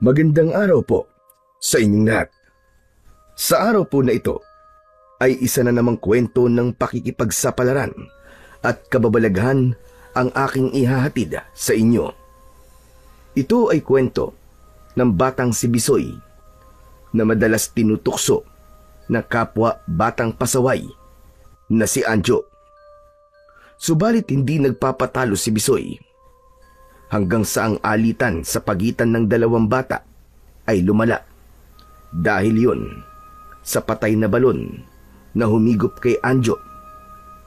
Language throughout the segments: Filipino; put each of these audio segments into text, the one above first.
Magandang araw po sa inyong lahat. Sa araw po na ito ay isa na namang kwento ng pakikipagsapalaran at kababalaghan ang aking ihahatid sa inyo. Ito ay kwento ng batang si Bisoy na madalas tinutukso ng kapwa batang pasaway na si Anjo. Subalit hindi nagpapatalo si Bisoy hanggang sa ang alitan sa pagitan ng dalawang bata ay lumala. Dahil yun sa patay na balon na humigop kay Anjo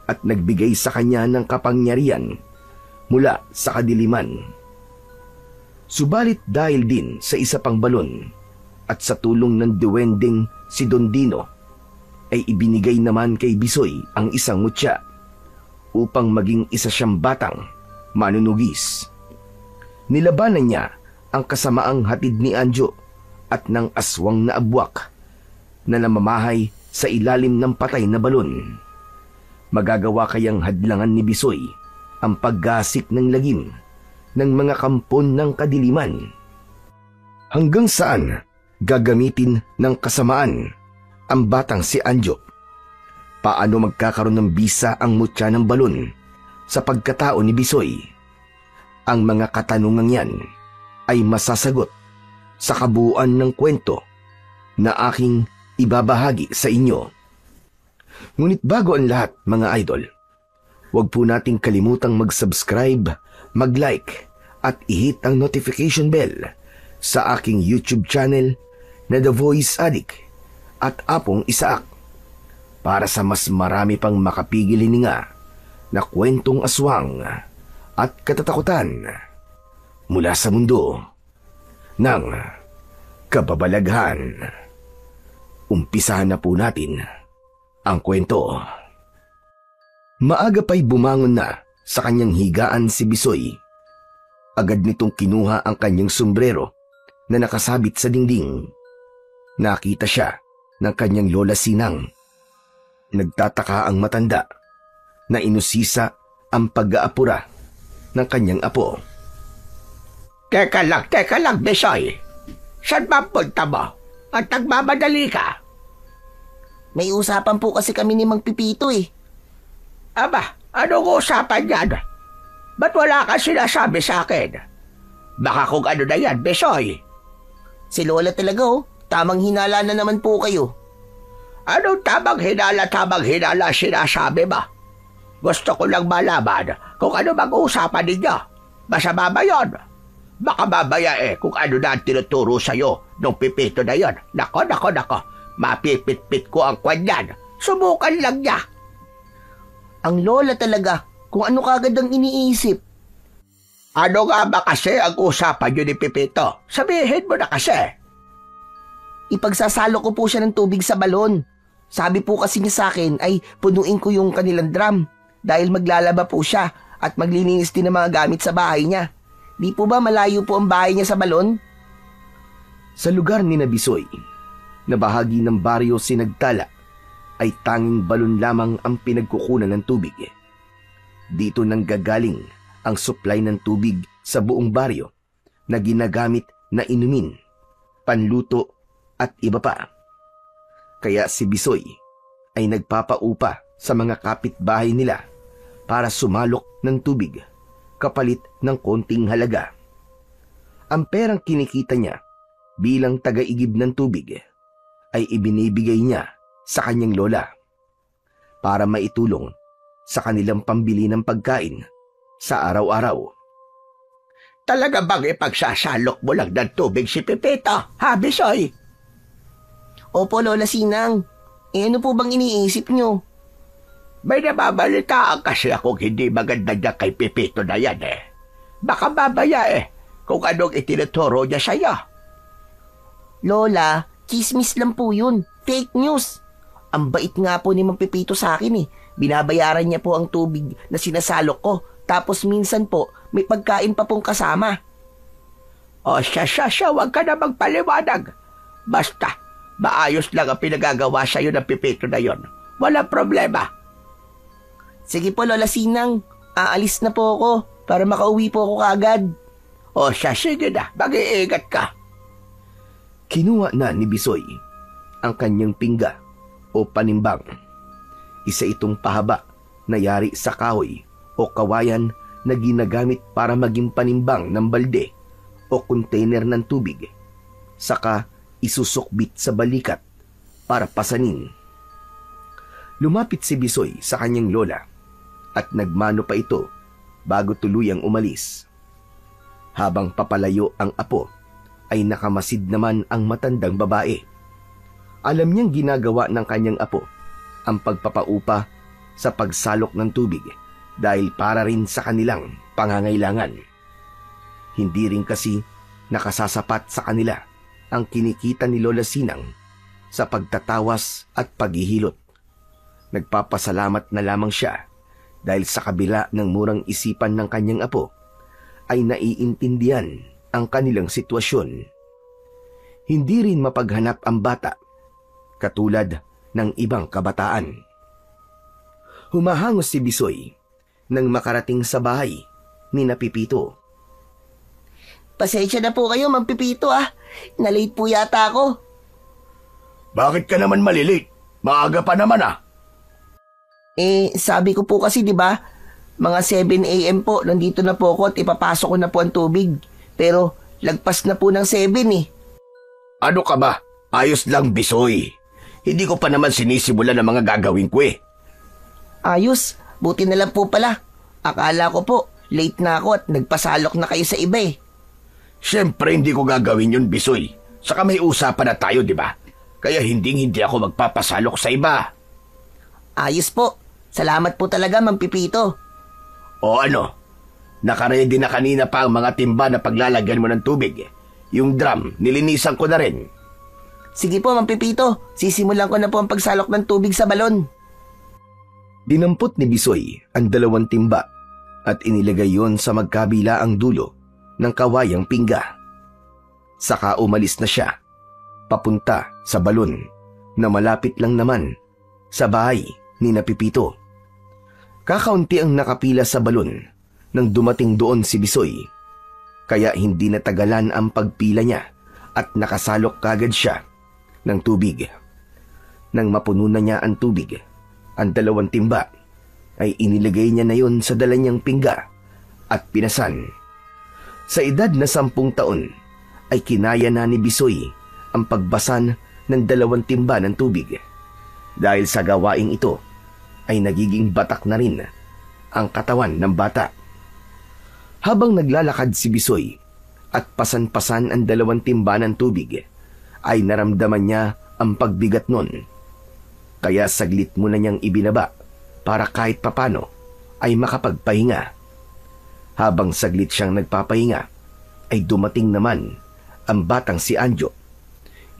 at nagbigay sa kanya ng kapangyarihan mula sa kadiliman. Subalit dahil din sa isa pang balon at sa tulong ng duwending si Don Dino ay ibinigay naman kay Bisoy ang isang mutya upang maging isa siyang batang manunugis. Nilabanan niya ang kasamaang hatid ni Anjo at ng aswang na abwak na namamahay sa ilalim ng patay na balon. Magagawa kayang hadlangan ni Bisoy ang paggasik ng lagim ng mga kampon ng kadiliman? Hanggang saan gagamitin ng kasamaan ang batang si Anjo? Paano magkakaroon ng bisa ang mutya ng balon sa pagkatao ni Bisoy? Ang mga katanungang yan ay masasagot sa kabuuan ng kwento na aking ibabahagi sa inyo. Ngunit bago ang lahat, mga idol, huwag po nating kalimutang mag-subscribe, mag-like at i-hit ang notification bell sa aking YouTube channel na The Voice Addict at Apong Isaak para sa mas marami pang makapigil hininga na kwentong aswang at katatakutan mula sa mundo ng kababalaghan. Umpisahan na po natin ang kwento. Maaga pa'y bumangon na sa kanyang higaan si Bisoy. Agad nitong kinuha ang kanyang sombrero na nakasabit sa dingding. Nakita siya ng kanyang lola Sinang. Nagtataka ang matanda na inusisa ang pag-aapura ng kanyang apo. Teka lang, Bisoy. Saan ba punta mo? At nagmamadali ka? May usapan po kasi kami ni Mang Pipito eh. Aba, anong usapan yan? Ba't wala ka sinasabi sa akin? Baka kung ano na yan, Bisoy. Si Lola talaga oh. Tamang hinala na naman po kayo. Anong tamang hinala sinasabi ba? Gusto ko lang malaman kung ano mag-uusapan ninyo. Masama ba yun? Baka mamaya kung ano na ang tinuturo sa'yo nung Pipito na yon. Nako. Mapipit-pit ko ang kwanyan. Subukan lang niya. Ang Lola talaga, kung ano kagad ang iniisip. Ano nga ba kasi ang usapan nyo ni Pipito? Sabihin mo na kasi. Ipagsasalo ko po siya ng tubig sa balon. Sabi po kasi niya sa akin ay punuin ko yung kanilang drum dahil maglalaba po siya at maglilinis din ng mga gamit sa bahay niya. Di po ba malayo po ang bahay niya sa balon? Sa lugar ni Bisoy, na bahagi ng baryo Sinagtala, ay tanging balon lamang ang pinagkukunan ng tubig. Dito nanggagaling ang supply ng tubig sa buong baryo na ginagamit na inumin, panluto at iba pa. Kaya si Bisoy ay nagpapaupa sa mga kapitbahay nila para sumalok ng tubig kapalit ng konting halaga. Ang perang kinikita niya bilang taga-igib ng tubig ay ibinibigay niya sa kanyang lola para maitulong sa kanilang pambili ng pagkain sa araw-araw. Talaga bang ipagsasalok mo lang ng tubig si Pipito, ha, Bisoy? Opo, Lola Sinang. Ano po bang iniisip niyo? May nababalitaan kasi akong hindi maganda niya kay Pipito na yan Baka babaya kung anong itinuturo niya sa'yo. Lola, chismis lang po yun. Fake news. Ang bait nga po ni Mang Pipito sa akin Binabayaran niya po ang tubig na sinasalok ko. Tapos minsan po, may pagkain pa pong kasama. O siya, wag ka na magpaliwanag. Basta, maayos lang ang pinagagawa sa'yo ng Pipito na yon. Walang problema. Sige po, Lola Sinang. Aalis na po ako para makauwi po ako kaagad. O siya, sige na. Mag-iingat ka. Kinuha na ni Bisoy ang kanyang pingga o panimbang. Isa itong pahaba na yari sa kahoy o kawayan na ginagamit para maging panimbang ng balde o container ng tubig. Saka isusukbit sa balikat para pasanin. Lumapit si Bisoy sa kanyang lola at nagmano pa ito bago tuluyang umalis. Habang papalayo ang apo, ay nakamasid naman ang matandang babae. Alam niyang ginagawa ng kanyang apo ang pagpapaupa sa pagsalok ng tubig dahil para rin sa kanilang pangangailangan. Hindi rin kasi nakasasapat sa kanila ang kinikita ni Lola Sinang sa pagtatawas at paghihilot. Nagpapasalamat na lamang siya dahil sa kabila ng murang isipan ng kanyang apo ay naiintindihan ang kanilang sitwasyon. Hindi rin mapaghanap ang bata katulad ng ibang kabataan. Humahangos si Bisoy nang makarating sa bahay ni Pipito. Pasensya na po kayo, Mang Pipito ah. Na-late po yata ako. Bakit ka naman malilate? Maaga pa naman ah. Sabi ko po kasi 'di ba, mga 7 AM po nandito na po ako at ipapasok ko na po ang tubig. Pero lagpas na po ng 7 eh. Ano ka ba? Ayos lang, Bisoy. Hindi ko pa naman sinisimulan ang mga gagawin ko eh. Ayos, buti na lang po pala. Akala ko po, late na ako at nagpasalok na kayo sa iba eh. Siyempre hindi ko gagawin yun, Bisoy. Saka may usapan na tayo, di ba? Kaya hindi ako magpapasalok sa iba. Ayos po. Salamat po talaga, Mang Pipito. O ano? Nakaredy na kanina pa ang mga timba na paglalagyan mo ng tubig. Yung drum, nilinisan ko na rin. Sige po, Mang Pipito. Sisimulan ko na po ang pagsalok ng tubig sa balon. Dinampot ni Bisoy ang 2 timba at inilagay yon sa magkabila ang dulo ng kawayang pingga. Saka umalis na siya, papunta sa balon na malapit lang naman sa bahay ni Pipito. Kakaunti ang nakapila sa balon nang dumating doon si Bisoy, kaya hindi natagalan ang pagpila niya at nakasalok kagad siya ng tubig. Nang mapuno na niya ang tubig, ang 2 timba ay inilagay niya na yon sa dala niyang pingga at pinasan. Sa edad na 10 taon ay kinaya na ni Bisoy ang pagbasan ng 2 timba ng tubig. Dahil sa gawaing ito ay nagiging batak na rin ang katawan ng bata. Habang naglalakad si Bisoy at pasan-pasan ang 2 timba ng tubig, ay naramdaman niya ang pagbigat nun. Kaya saglit muna niyang ibinaba para kahit papano ay makapagpahinga. Habang saglit siyang nagpapahinga, ay dumating naman ang batang si Anjo.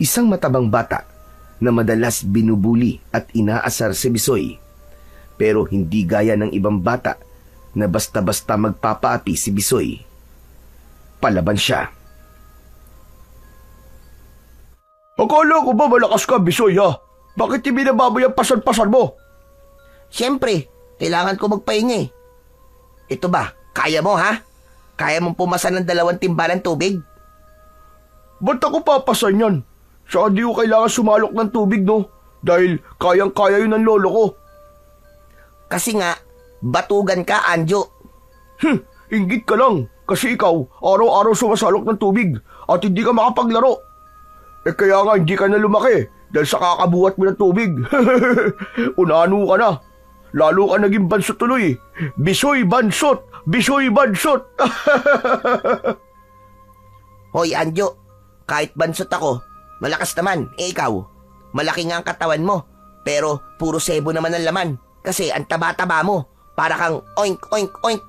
Isang matabang bata na madalas binubuli at inaasar si Bisoy. Pero hindi gaya ng ibang bata na basta-basta magpapaapi si Bisoy. Palaban siya. Akala ko ba malakas ka, Bisoy ha? Bakit ibinababa yung pasan-pasan mo? Siyempre, kailangan ko magpahinga eh. Ito ba, kaya mo ha? Kaya mong pumasan ng 2 timba ng tubig? Ba't ako papasan yan? Saka di ko kailangan sumalok ng tubig, no? Dahil kayang-kaya yun ng lolo ko. Kasi nga, batugan ka, Anjo. Inggit ka lang. Kasi ikaw, araw-araw sumasalok ng tubig at hindi ka makapaglaro. Kaya nga hindi ka na lumaki dahil sa kakabuhat mo ng tubig. Unano ka na. Lalo ka naging bansot tuloy. Bisoy bansot! Bisoy bansot! Hoy, Anjo. Kahit bansot ako, malakas naman. Ikaw, malaki nga ang katawan mo. Pero puro sebo naman ang laman. Kasi ang taba-taba mo. Para kang oink, oink, oink.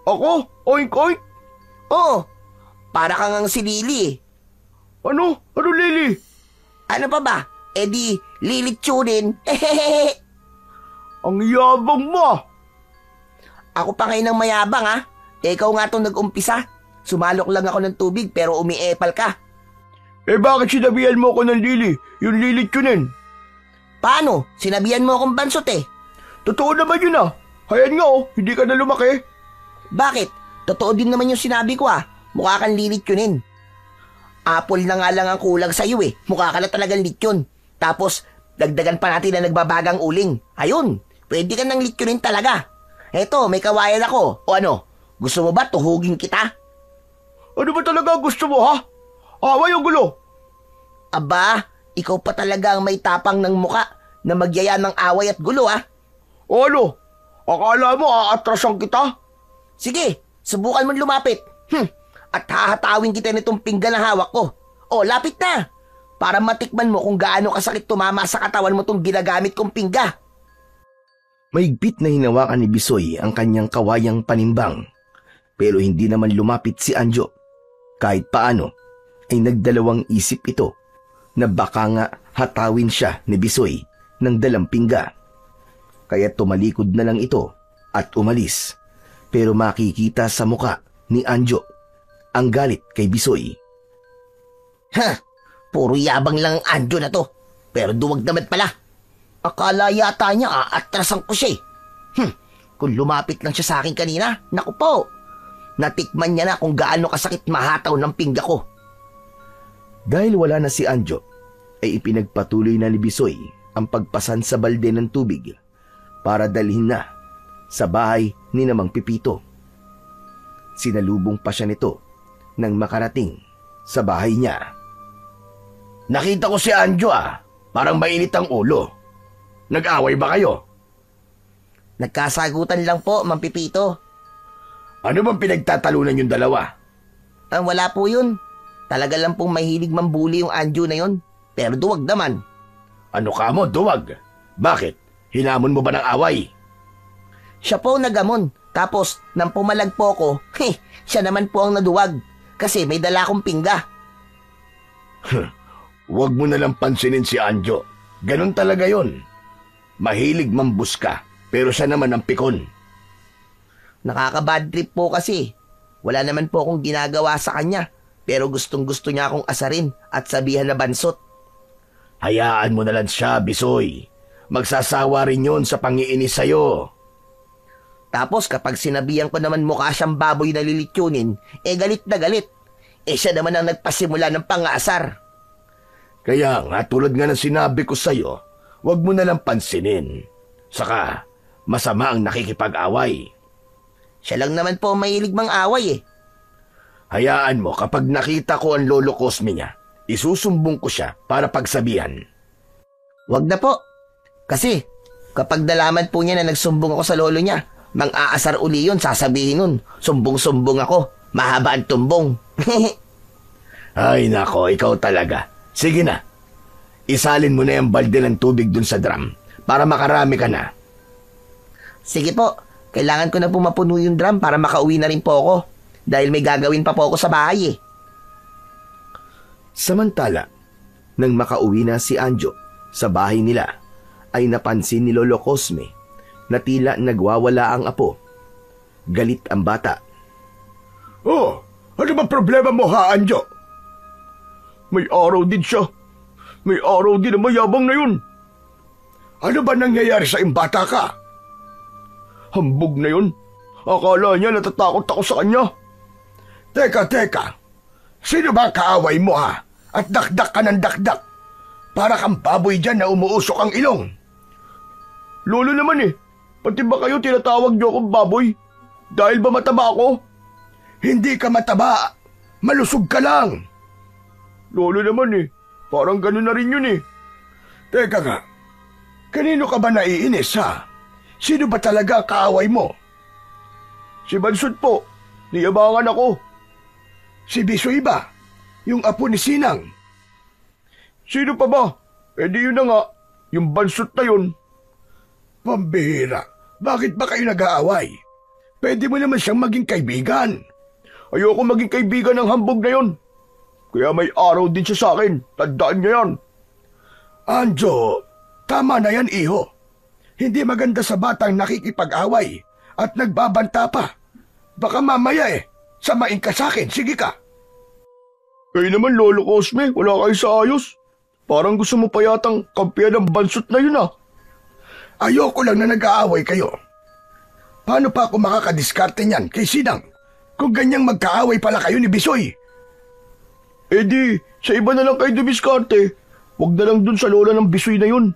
Ako? Oink, oink? Oo. Para kang ang si Lily. Ano? Ano, Lily? Ano pa ba? Di, lilitsunin. Ang yabang mo. Ako pa ngayon ang mayabang ha. Ikaw nga itong nag-umpisa. Sumalok lang ako ng tubig pero umiepal ka. Bakit sinabihan mo ako ng Lily? Yung lilitsunin. Paano? Sinabihan mo akong bansot eh. Totoo naman yun ah. Hayan nga oh, hindi ka na lumaki. Bakit? Totoo din naman yung sinabi ko ah. Mukha kang lilitsunin. Apple na nga lang ang kulang sa'yo eh. Mukha ka na talagang lechon. Tapos, dagdagan pa natin na nagbabagang uling. Ayun, pwede ka ng lechonin talaga. Eto, may kawayan ako. O ano, gusto mo ba tuhugin kita? Ano ba talaga gusto mo, ha? Away o gulo? Aba, ikaw pa talaga ang may tapang ng muka na magyaya ng away at gulo, ha? O ano? Akala mo aatrasan kita? Sige, subukan mo lumapit. At hahatawin kita nitong pinggan na hawak ko. O, lapit na. Para matikman mo kung gaano kasakit tumama sa katawan mo tong ginagamit kong pingga. Mahigpit na hinawakan ni Bisoy ang kanyang kawayang panimbang. Pero hindi naman lumapit si Anjo. Kahit paano, ay nagdalawang isip ito na baka nga hatawin siya ni Bisoy ng dalang pingga. Kaya tumalikod na lang ito at umalis. Pero makikita sa muka ni Anjo ang galit kay Bisoy. Puro yabang lang ang Anjo na to. Pero duwag naman pala. Akala yata niya aatrasan ko siya eh. Kung lumapit lang siya sa akin kanina, naku po. Natikman niya na kung gaano kasakit mahataw ng pingga ko. Dahil wala na si Anjo, ay ipinagpatuloy na ni Bisoy ang pagpasan sa balde ng tubig para dalhin na sa bahay ni Namang Pipito. Sinalubong pa siya nito nang makarating sa bahay niya. Nakita ko si Anjo parang mainit ang ulo. Nag-away ba kayo? Nagkasagutan lang po, Mang Pipito. Ano bang pinagtatalunan yung dalawa? Wala po yun. Talaga lang pong mahilig mambuli yung Anjo na yun. Pero duwag naman. Ano ka mo, duwag? Bakit? Hinamon mo ba ng away? Siya po nagamon. Tapos, nang pumalag po ko, siya naman po ang naduwag. Kasi may dala akong pingga. Huwag mo nalang pansinin si Anjo. Ganon talaga yon. Mahilig mambuska, pero siya naman ang pikon. Nakaka-bad trip po kasi. Wala naman po akong ginagawa sa kanya. Pero gustong-gusto niya akong asarin at sabihan na bansot. Hayaan mo na lang siya, Bisoy. Magsasawa rin yun sa pangiinis sa'yo. Tapos kapag sinabihan ko naman mukha siyang baboy na lilitsunin, galit na galit. Siya naman ang nagpasimula ng pang-aasar. Kaya nga, tulad nga ng sinabi ko sa'yo, huwag mo na lang pansinin. Saka, masama ang nakikipag-away. Siya lang naman po mahilig mang away eh. Hayaan mo, kapag nakita ko ang lolo Cosme niya, isusumbong ko siya para pagsabihan. Wag na po. Kasi, kapag nalaman po niya na nagsumbong ako sa lolo niya, mang-aasar uli yun, sasabihin nun, sumbong-sumbong ako, mahaba ang tumbong. Ay nako, ikaw talaga. Sige na, isalin mo na yung balde ng tubig dun sa drum para makarami ka na. Sige po, kailangan ko na po mapuno yung drum para makauwi na rin po ako. Dahil may gagawin pa po ako sa bahay eh. Samantala, nang makauwi na si Anjo sa bahay nila, ay napansin ni Lolo Cosme na tila nagwawala ang apo. Galit ang bata. Oh, ano ba problema mo ha, Anjo? May araw din siya. May araw din na mayabang na yun. Ano ba nangyayari sa imbata ka? Hambog na yun. Akala niya natatakot ako sa kanya. Teka. Sino ba kaaway mo ha? At dakdak ka ng dakdak. Para kang baboy dyan na umuusok ang ilong. Lolo naman eh. Pati ba kayo tinatawag niyo akong baboy? Dahil ba mataba ako? Hindi ka mataba. Malusog ka lang. Lolo naman eh. Parang ganun na rin yun eh. Teka nga. Kanino ka ba naiinis ha? Sino ba talaga kaaway mo? Si Bansot po. Niyabangan ako. Si Bisoy ba? Yung apo ni Sinang? Sino pa ba? Di yun na nga. Yung Bansot na yun. Pambihira. Bakit ba kayo nag-aaway? Pwede mo naman siyang maging kaibigan. Ayoko maging kaibigan ng hambog na yun. Kaya may araw din siya sa akin. Tandaan niya yan. Anjo, tama na yan, iho. Hindi maganda sa batang nakikipag-away at nagbabanta pa. Baka mamaya samain ka sa akin. Sige ka. Kayo naman, Lolo Cosme. Wala kayo sa ayos. Parang gusto mo pa yatang kampiyan ng Bansot na yun Ayoko lang na nag-aaway kayo. Paano pa ako makakadiskarte niyan kay Sinang kung ganyang magkaaway pala kayo ni Bisoy? Eh di, sa iba na lang kayo dumiskarte. Huwag na lang dun sa lola ng Bisoy na yun.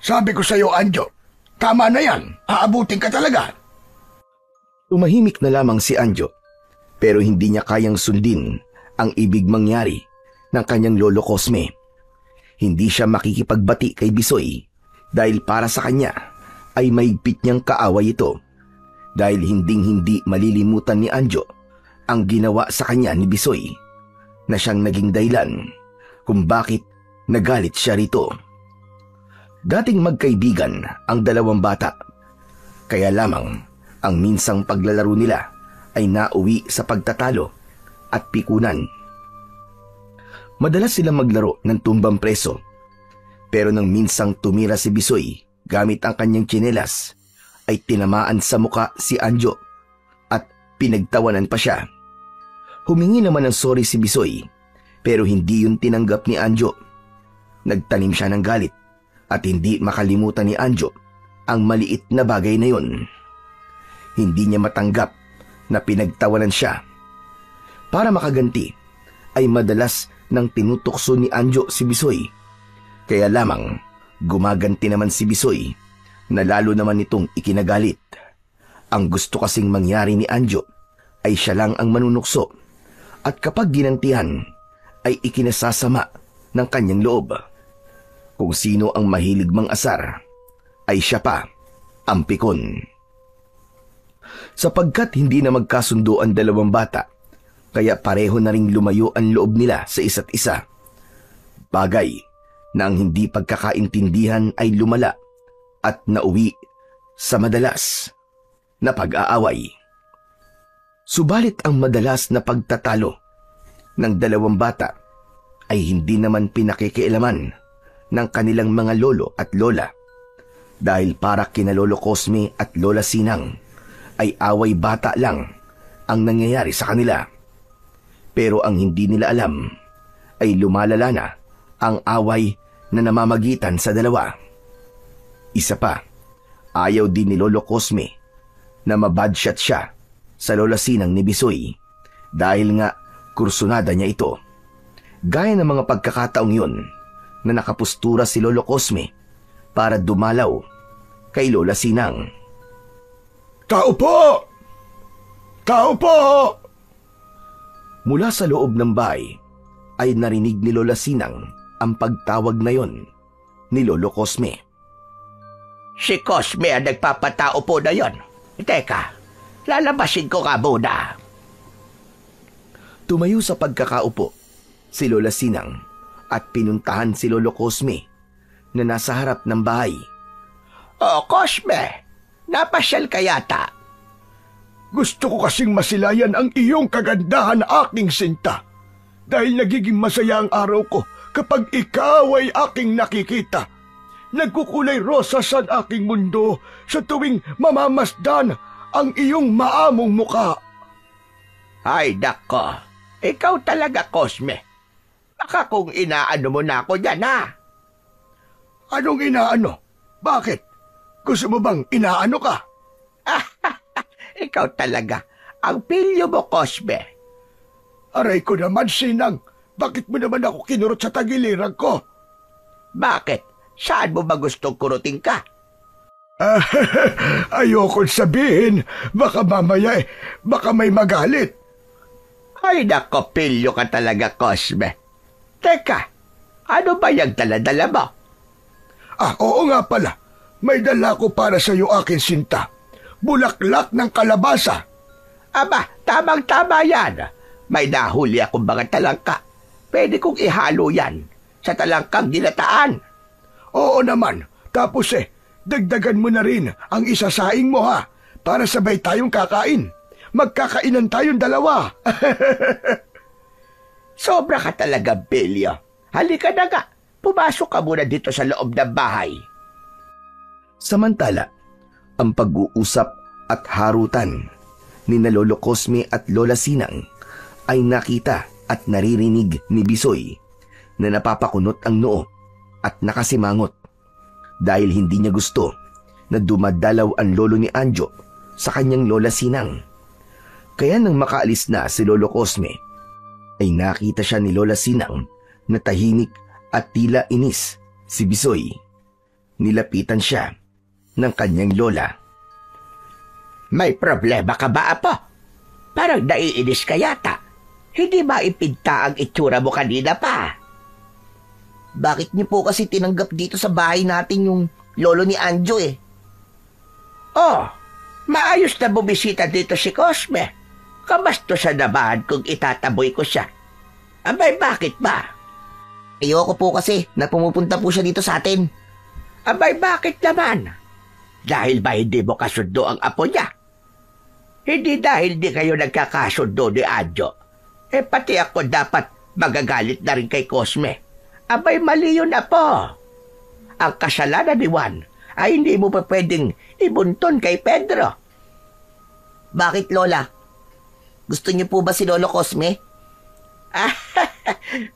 Sabi ko sa'yo, Anjo, tama na yan. Aabutin ka talaga. Tumahimik na lamang si Anjo, pero hindi niya kayang sundin ang ibig mangyari ng kanyang lolo Cosme. Hindi siya makikipagbati kay Bisoy dahil para sa kanya ay mahigpit niyang kaaway ito, dahil hinding-hindi malilimutan ni Anjo ang ginawa sa kanya ni Bisoy, na siyang naging dahilan kung bakit nagalit siya rito. Dating magkaibigan ang dalawang bata, kaya lamang ang minsang paglalaro nila ay nauwi sa pagtatalo at pikunan. Madalas silang maglaro ng tumbang preso, pero nang minsang tumira si Bisoy gamit ang kanyang tsinelas, ay tinamaan sa muka si Anjo at pinagtawanan pa siya. Humingi naman ng sorry si Bisoy, pero hindi yun tinanggap ni Anjo. Nagtanim siya ng galit at hindi makalimutan ni Anjo ang maliit na bagay na yun. Hindi niya matanggap na pinagtawanan siya. Para makaganti, ay madalas nang tinutukso ni Anjo si Bisoy. Kaya lamang gumaganti naman si Bisoy, na lalo naman nitong ikinagalit. Ang gusto kasing mangyari ni Anjo ay siya lang ang manunukso, at kapag ginantihan ay ikinasasama ng kanyang loob. Kung sino ang mahilig mang-asar, ay siya pa ang pikon. Sapagkat hindi na magkasundo ang dalawang bata, kaya pareho na ring lumayo ang loob nila sa isa't isa. Bagay na ang hindi pagkakaintindihan ay lumala at nauwi sa madalas na pag-aaway. Subalit ang madalas na pagtatalo ng dalawang bata ay hindi naman pinakikialaman ng kanilang mga lolo at lola, dahil para kina Lolo Cosme at Lola Sinang ay away bata lang ang nangyayari sa kanila. Pero ang hindi nila alam ay lumalala na ang away na namamagitan sa dalawa. Isa pa, ayaw din ni Lolo Cosme na mabadshot siya sa Lola Sinang ni Bisoy, dahil nga kursunada niya ito. Gaya ng mga pagkakataong yun na nakapustura si Lolo Cosme para dumalaw kay Lola Sinang. Tao po! Tao po! Mula sa loob ng bahay ay narinig ni Lola Sinang ang pagtawag na yon ni Lolo Cosme. Si Cosme ang nagpapatao po na yon. Teka, lalabasin ko ka muna. Tumayo sa pagkakaupo si Lola Sinang at pinuntahan si Lolo Cosme na nasa harap ng bahay. Oh, Cosme, napasyal ka yata. Gusto ko kasing masilayan ang iyong kagandahan na aking sinta, dahil nagiging masaya ang araw ko kapag ikaw ay aking nakikita. Nagkukulay rosas ang aking mundo sa tuwing mamamasdan ang iyong maamong muka. Ay, nako. Ikaw talaga, Cosme. Baka kung inaano mo na ako dyan, ha? Anong inaano? Bakit? Gusto mo bang inaano ka? Ikaw talaga. Ang pilyo mo, Cosme. Aray ko naman, Sinang. Bakit mo naman ako kinurot sa tagiliran ko? Bakit? Saan mo ba gustong kurutin ka? Ayokong sabihin. Baka mamaya baka may magalit. Ay nako, pilyo ka talaga, Cosme. Teka, ano ba yung dala-dala mo? Oo nga pala. May dala ko para sa iyo, akin sinta. Bulaklak ng kalabasa. Aba, tamang-tama yan. May nahuli akong mga talangka. Pwede kong ihalo yan sa talangkang ginataan. Oo naman. Tapos dagdagan mo na rin ang isasaing mo, ha, para sabay tayong kakain. Magkakainan tayong dalawa. Sobra ka talaga, Belio. Halika na nga. Pumasok ka muna dito sa loob ng bahay. Samantala, ang pag-uusap at harutan ni na Lolo Cosme at Lola Sinang ay nakita at naririnig ni Bisoy, na napapakunot ang noo at nakasimangot dahil hindi niya gusto na dumadalaw ang lolo ni Anjo sa kanyang Lola Sinang. Kaya nang makaalis na si Lolo Cosme, ay nakita siya ni Lola Sinang na tahimik at tila inis si Bisoy. Nilapitan siya ng kanyang lola. May problema ka ba, Apo? Parang naiinis ka yata. Hindi maipinta ang itsura mo kanina pa. Bakit niyo po kasi tinanggap dito sa bahay natin yung lolo ni Anjo eh? Oh, maayos na bumisita dito si Cosme. Kamastosan naman kung itataboy ko siya. Abay, bakit ba? Ayoko po kasi na pumupunta po siya dito sa atin. Abay, bakit naman? Dahil ba hindi mo kasundo ang apo niya? Hindi dahil di kayo nagkakasundo ni Anjo. Pati ako dapat magagalit na rin kay Cosme. Abay, mali yun, Apo. Ang kasalanan ni Juan ay hindi mo pa pwedeng ibunton kay Pedro. Bakit, Lola? Gusto niyo po ba si Lolo Cosme?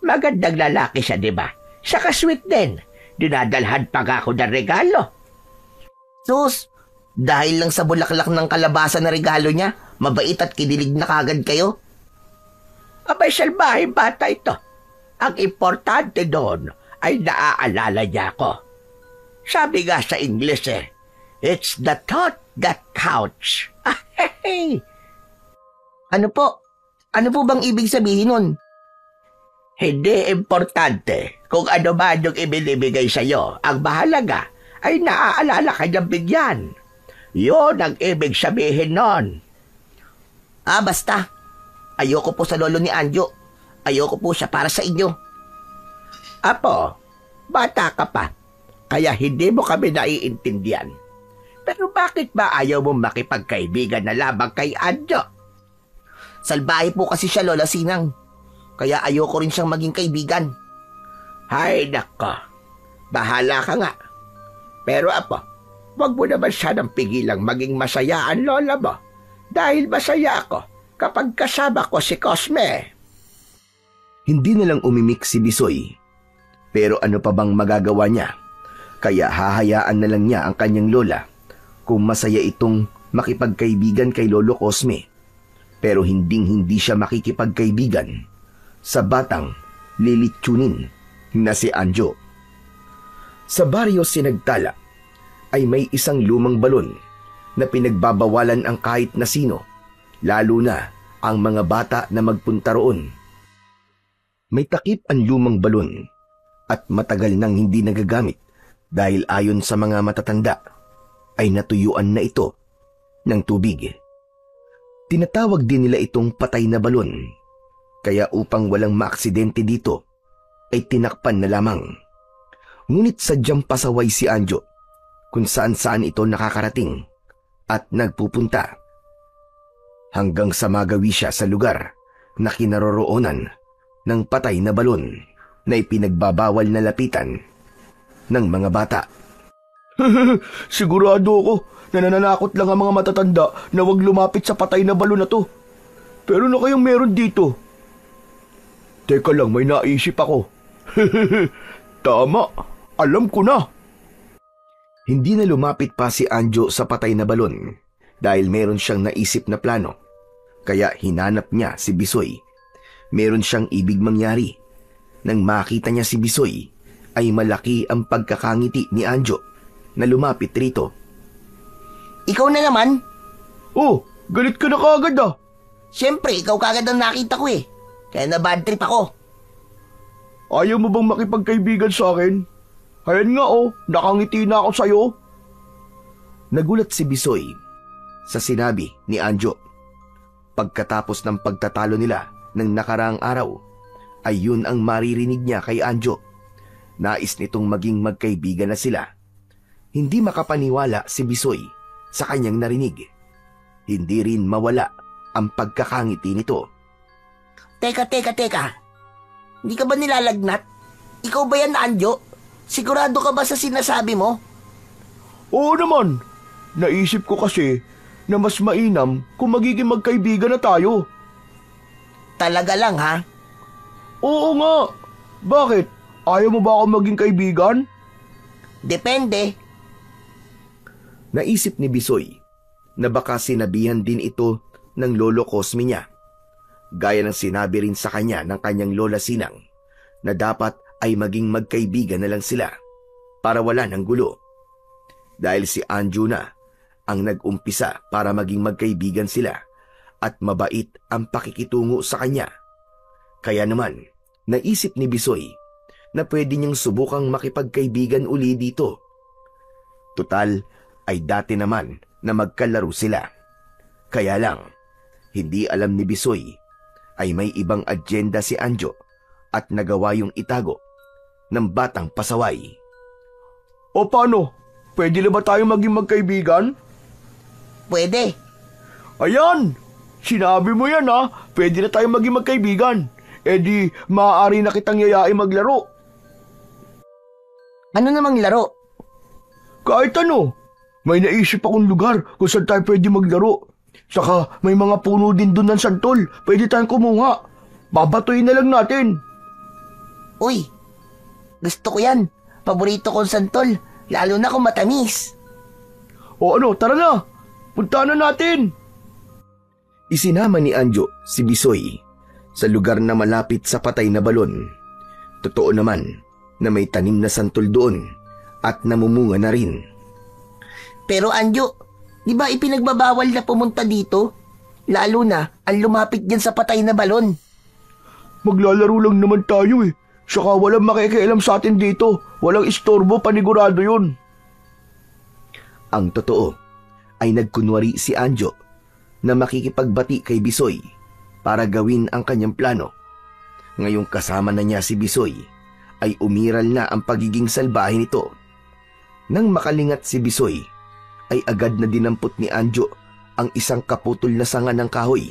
Magandang lalaki siya, di ba? Saka sweet din. Dinadalhan pa ako ng regalo. Sus, dahil lang sa bulaklak ng kalabasa na regalo niya, mabait at kinilig na kagad kayo? Abay, salbahing bata ito. Ang importante doon ay naaalala niya ako. Sabi nga sa Ingles it's the thought that counts. Ano po? Ano po bang ibig sabihin nun? Hindi importante kung ano man yung ibinibigay sa'yo. Ang mahalaga ay naaalala ka niyang bigyan. Yun ang ibig sabihin nun. Basta. Ayoko po sa lolo ni Anjo. Ayoko po siya para sa inyo. Apo, bata ka pa, kaya hindi mo kami naiintindihan. Pero bakit ba ayaw mo makipagkaibigan na lamang kay Anjo? Salbahe po kasi siya, Lola Sinang. Kaya ayoko rin siyang maging kaibigan. Hay nako, bahala ka nga. Pero Apo, wag mo naman sanang pigilang maging masaya ang lola mo. Dahil masaya ako kapag kasama ko si Cosme. Hindi na lang umimik si Bisoy. Pero ano pa bang magagawa niya? Kaya hahayaan na lang niya ang kanyang lola kung masaya itong makipagkaibigan kay Lolo Cosme. Pero hindi siya makikipagkaibigan sa batang lilitsunin na si Anjo. Sa baryo Sinagtala ay may isang lumang balon na pinagbabawalan ang kahit na sino, lalo na ang mga bata na magpunta roon. May takip ang lumang balon at matagal nang hindi nagagamit dahil ayon sa mga matatanda ay natuyuan na ito ng tubig. Tinatawag din nila itong patay na balon, kaya upang walang maaksidente dito ay tinakpan na lamang. Ngunit sadyang pasaway si Anjo kung saan-saan ito nakakarating at nagpupunta. Hanggang sa magawi siya sa lugar na kinaroroonan ng patay na balon na ipinagbabawal na lapitan ng mga bata. Sigurado ako na nananakot lang ang mga matatanda na wag lumapit sa patay na balon na to. Pero na kayang meron dito? Teka lang, may naisip ako. Tama, alam ko na. Hindi na lumapit pa si Anjo sa patay na balon dahil meron siyang naisip na plano. Kaya hinanap niya si Bisoy. Meron siyang ibig mangyari. Nang makita niya si Bisoy, ay malaki ang pagkakangiti ni Anjo na lumapit rito. Ikaw na naman? Oh, galit ka na kaagad ah. Siyempre, ikaw kagad ang nakita ko eh. Kaya na bad trip ako. Ayaw mo bang makipagkaibigan sa akin? Ayan nga oh, nakangiti na ako sa'yo. Nagulat si Bisoy sa sinabi ni Anjo. Pagkatapos ng pagtatalo nila ng nakaraang araw, ay yun ang maririnig niya kay Anjo. Nais nitong maging magkaibigan na sila. Hindi makapaniwala si Bisoy sa kanyang narinig. Hindi rin mawala ang pagkakangiti nito. Teka. Hindi ka ba nilalagnat? Ikaw ba yan, Anjo? Sigurado ka ba sa sinasabi mo? Oo naman. Naisip ko kasi na mas mainam kung magiging magkaibigan na tayo. Talaga lang, ha? Oo nga. Bakit? Ayaw mo ba ako maging kaibigan? Depende. Naisip ni Bisoy na baka sinabihan din ito ng Lolo Cosme niya. Gaya ng sinabi rin sa kanya ng kanyang lola Sinang na dapat ay maging magkaibigan na lang sila para wala ng gulo. Dahil si Anjo na ang nag-umpisa para maging magkaibigan sila at mabait ang pakikitungo sa kanya. Kaya naman, naisip ni Bisoy na pwede niyang subukang makipagkaibigan uli dito. Tutal ay dati naman na magkalaro sila. Kaya lang, hindi alam ni Bisoy ay may ibang agenda si Anjo at nagawa yung itago ng batang pasaway. O paano? Pwede na ba tayo maging magkaibigan? Pwede. Ayan! Sinabi mo yan ha! Pwede na tayo maging magkaibigan. E di, maaari na kitang yayain maglaro. Ano namang laro? Kahit ano. May naisip akong lugar kung saan tayo pwede maglaro. Saka may mga puno din doon ng santol. Pwede tayong kumuha. Babatuin na lang natin. Uy, gusto ko yan. Paborito kong santol, lalo na kung matamis. O ano, tara na. Puntahan na natin. Isinama ni Anjo si Bisoy sa lugar na malapit sa patay na balon. Totoo naman na may tanim na santol doon at namumunga na rin. Pero Anjo, di ba ipinagbabawal na pumunta dito? Lalo na ang lumapit dyan sa patay na balon. Maglalaro lang naman tayo eh. Saka walang makikialam sa atin dito. Walang istorbo, panigurado yun. Ang totoo ay nagkunwari si Anjo na makikipagbati kay Bisoy para gawin ang kanyang plano. Ngayong kasama na niya si Bisoy ay umiral na ang pagiging salbahe nito. Nang makalingat si Bisoy ay agad na dinampot ni Anjo ang isang kaputol na sanga ng kahoy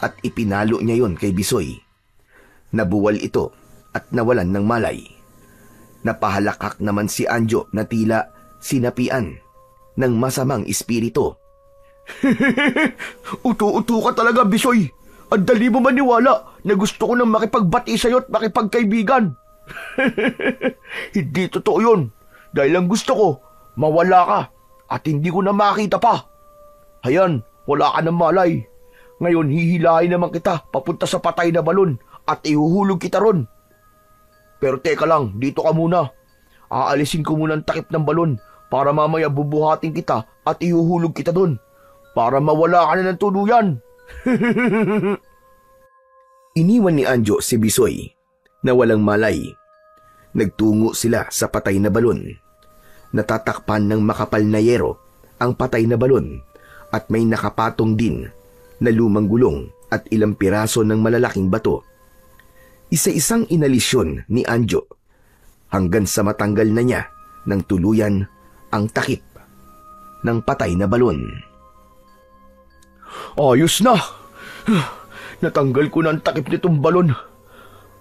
at ipinalo niya yon kay Bisoy. Nabuwal ito at nawalan ng malay. Napahalakak naman si Anjo na tila sinapian ng masamang espiritu. Uto-uto ka talaga, Bisoy. Ang dali mo maniwala na gusto ko nang makipagbati sa'yo at makipagkaibigan. Hindi totoo yun. Dahil ang gusto ko, mawala ka at hindi ko na makita pa. Hayan, wala ka ng malay. Ngayon hihilahin naman kita papunta sa patay na balon at ihuhulog kita ron. Pero teka lang, dito ka muna. Aalisin ko muna ang takip ng balon para mamaya bubuhatin kita at ihuhulog kita doon. Para mawala ka na ng tuluyan. Iniwan ni Anjo si Bisoy na walang malay. Nagtungo sila sa patay na balon. Natatakpan ng makapal na yero ang patay na balon at may nakapatong din na lumang gulong at ilang piraso ng malalaking bato. Isa-isang inalisyon ni Anjo hanggang sa matanggal na niya ng tuluyan ang takip ng patay na balon. Ayos na! Natanggal ko na ang takip nitong balon.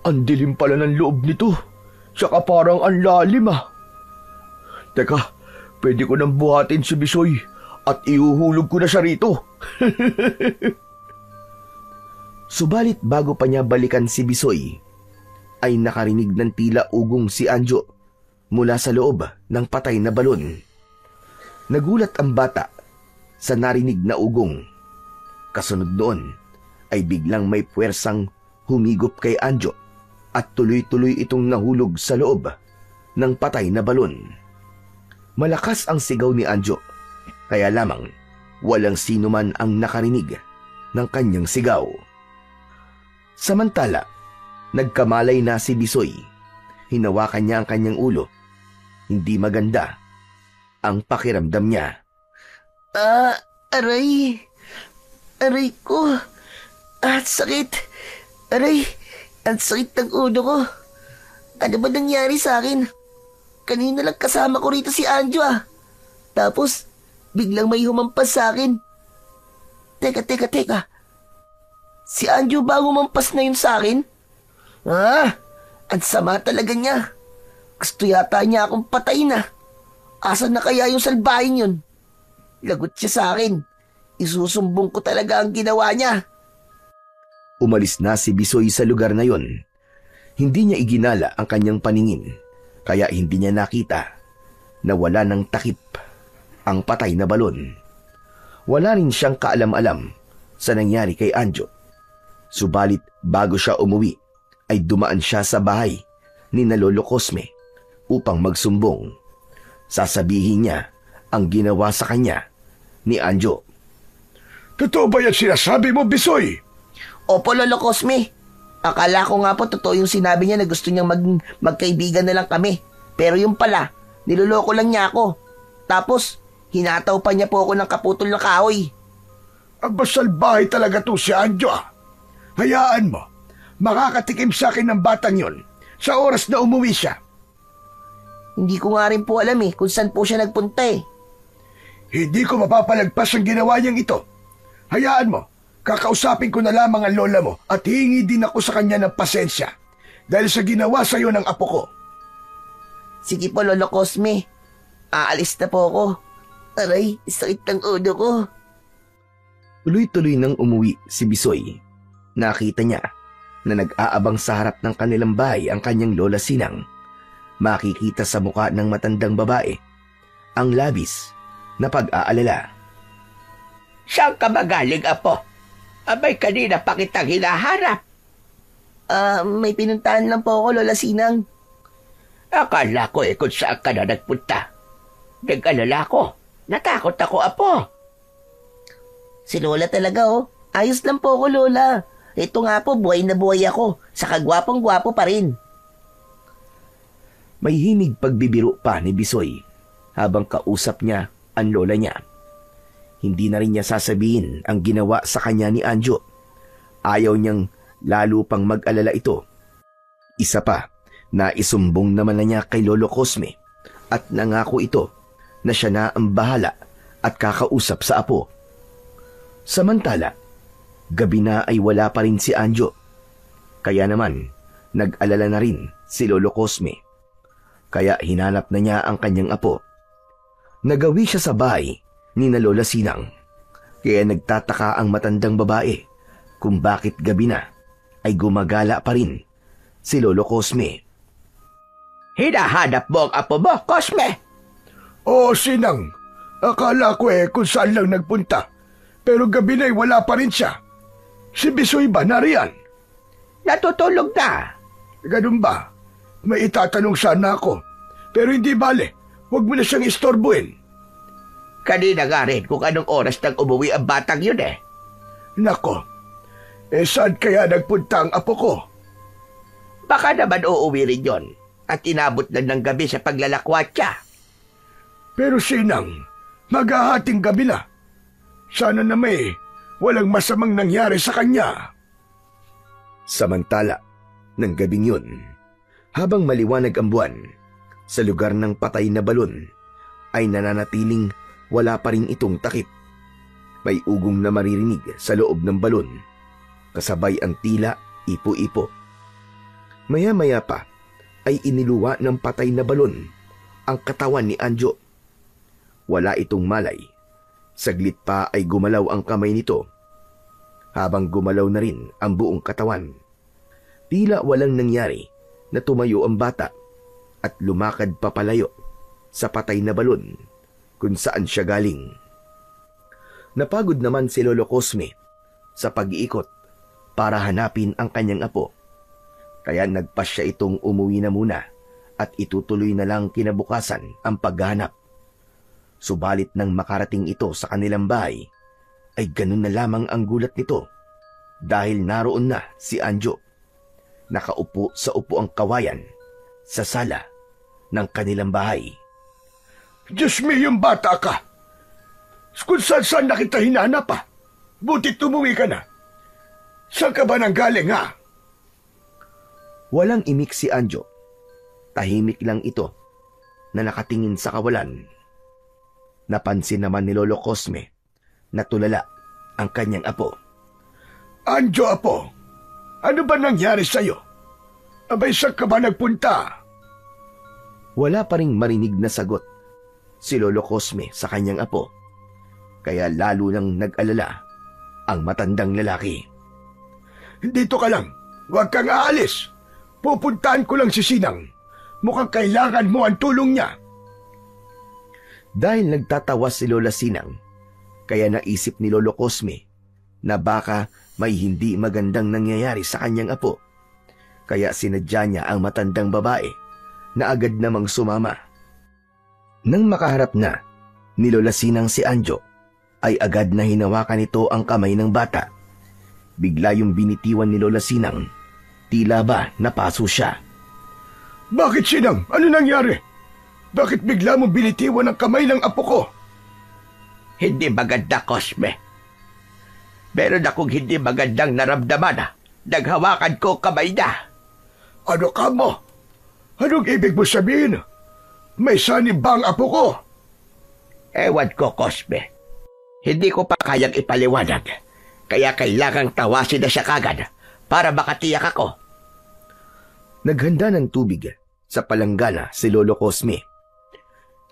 Ang dilim pala ng loob nito. Tsaka parang ang lalim ah. Teka, pwede ko nang buhatin si Bisoy at ihuhulog ko na siya rito. Subalit bago pa niya balikan si Bisoy, ay nakarinig ng tila ugong si Anjo mula sa loob ng patay na balon. Nagulat ang bata sa narinig na ugong. Kasunod noon ay biglang may puwersang humigop kay Anjo at tuloy-tuloy itong nahulog sa loob ng patay na balon. Malakas ang sigaw ni Anjo, kaya lamang walang sino man ang nakarinig ng kanyang sigaw. Samantala, nagkamalay na si Bisoy. Hinawakan niya ang kanyang ulo. Hindi maganda ang pakiramdam niya. Aray! Aray ko! Sakit! Aray! Ang sakit ng ulo ko! Ano ba nangyari sa akin? Kanina lang kasama ko rito si Anjo ah. Tapos, biglang may humampas sa akin. Teka. Si Anjo ba humampas na yun sa akin? Ang sama talaga niya. Gusto yata niya akong patayin ah. Asan na kaya yung salbahin yun? Lagot siya sa akin. Isusumbong ko talaga ang ginawa niya. Umalis na si Bisoy sa lugar na yon. Hindi niya iginala ang kanyang paningin, kaya hindi niya nakita na wala ng takip ang patay na balon. Wala rin siyang kaalam-alam sa nangyari kay Anjo. Subalit bago siya umuwi ay dumaan siya sa bahay ni na Lolo Cosme upang magsumbong. Sasabihin niya ang ginawa sa kanya ni Anjo. Totoo ba yan sinasabi mo, Bisoy? Opo, Lolo Cosme. Akala ko nga po totoo yung sinabi niya na gusto niyang magkaibigan na lang kami. Pero yung pala, niloloko lang niya ako. Tapos, hinataw pa niya po ako ng kaputol na kahoy. Ang basalbahay talaga to si Anjo. Hayaan mo, makakatikim sa akin ng batang yon sa oras na umuwi siya. Hindi ko nga rin po alam kung saan po siya nagpunta Hindi ko mapapalagpas ang ginawa niyang ito. Hayaan mo, kakausapin ko na lamang ang lola mo at hihingi din ako sa kanya ng pasensya dahil sa ginawa sa iyo ng apo ko. Sige po, Lolo Cosme. Aalis na po ako. Aray, sakit ng ulo ko. Tuloy-tuloy nang umuwi si Bisoy. Nakita niya na nag-aabang sa harap ng kanilang bahay ang kanyang Lola Sinang. Makikita sa mukha ng matandang babae ang labis na pag-aalala. Saan ka magaling, apo? Abay, kanina pa kitang hinaharap. May pinuntahan lang po ako, Lola Sinang. Akala ko kung saan ka na nagpunta. Nag-alala ko. Natakot ako, apo. Si Lola talaga Ayos lang po ako, Lola. Ito nga po, buhay na buhay ako. Saka gwapong-gwapo pa rin. May himig pagbibiro pa ni Bisoy habang kausap niya ang lola niya. Hindi na rin niya sasabihin ang ginawa sa kanya ni Anjo. Ayaw niyang lalo pang mag-alala ito. Isa pa, naisumbong naman na niya kay Lolo Cosme at nangako ito na siya na ang bahala at kakausap sa apo. Samantala, gabi na ay wala pa rin si Anjo. Kaya naman, nag-alala na rin si Lolo Cosme. Kaya hinanap na niya ang kanyang apo. Nagawi siya sa bahay ni na Lola Sinang. Kaya nagtataka ang matandang babae kung bakit gabi na ay gumagala pa rin si Lolo Cosme. Hinahanap mo ang apo mo, Cosme? Oo, Sinang. Akala ko kung saan lang nagpunta. Pero gabi na'y wala pa rin siya. Si Bisoy ba nariyan? Natutulog na. Ganun ba? May itatanong sana ako. Pero hindi bale. Huwag mo na siyang istorbuin. Kanina nga rin kung anong oras nang umuwi ang batang yun Nako. Saan kaya nagpunta ang apo ko? Baka naman uuwi rin yon at inabot lang ng gabi sa paglalakwatsa. Pero Sinang, maghahating gabi na. Sana na walang masamang nangyari sa kanya. Samantala, ng gabing yun, habang maliwanag ang buwan, sa lugar ng patay na balon, ay nananatiling wala pa rin itong takip. May ugong na maririnig sa loob ng balon, kasabay ang tila ipo-ipo. Maya-maya pa ay iniluwa ng patay na balon ang katawan ni Anjo. Wala itong malay. Saglit pa ay gumalaw ang kamay nito. Habang gumalaw na rin ang buong katawan, tila walang nangyari na tumayo ang bata at lumakad papalayo sa patay na balon kung saan siya galing. Napagod naman si Lolo Cosme sa pag-iikot para hanapin ang kanyang apo. Kaya nagpasya itong umuwi na muna at itutuloy na lang kinabukasan ang paghahanap. Subalit nang makarating ito sa kanilang bahay, ay ganun na lamang ang gulat nito dahil naroon na si Anjo, nakaupo sa upuang kawayan sa sala ng kanilang bahay. Diyos me, yung bata ka! Kung saan na kita hinanap Butit tumuwi ka na. Saan ka ba nang galing Walang imik si Anjo. Tahimik lang ito na nakatingin sa kawalan. Napansin naman ni Lolo Cosme na tulala ang kanyang apo. Anjo, apo, ano ba nangyari sa'yo? Abay, saan ka ba nagpunta? Wala pa ring marinig na sagot si Lolo Cosme sa kanyang apo. Kaya lalo nang nag-alala ang matandang lalaki. Dito ka lang. Huwag kang aalis. Pupuntahan ko lang si Sinang. Mukhang kailangan mo ang tulong niya. Dahil nagtatawa si Lola Sinang, kaya naisip ni Lolo Cosme na baka may hindi magandang nangyayari sa kanyang apo. Kaya sinadya niya ang matandang babae na agad namang sumama. Nang makaharap na ni Lola Sinang si Anjo, ay agad na hinawakan nito ang kamay ng bata. Bigla yung binitiwan ni Lola Sinang. Tila ba napaso siya. Bakit, Sinang? Ano nangyari? Bakit bigla mo binitiwan ang kamay ng apo ko? Hindi maganda, Cosme. Meron akong hindi magandang naramdaman. Naghawakan ko kamay na. Ano ka mo? Anong ibig mo sabihin? May sanib ba ang apo ko? Ewan ko, Cosme. Hindi ko pa kayang ipaliwanag. Kaya kailangang tawasin na siya kagad para makatiyak ako. Naghanda ng tubig sa palanggana si Lolo Cosme.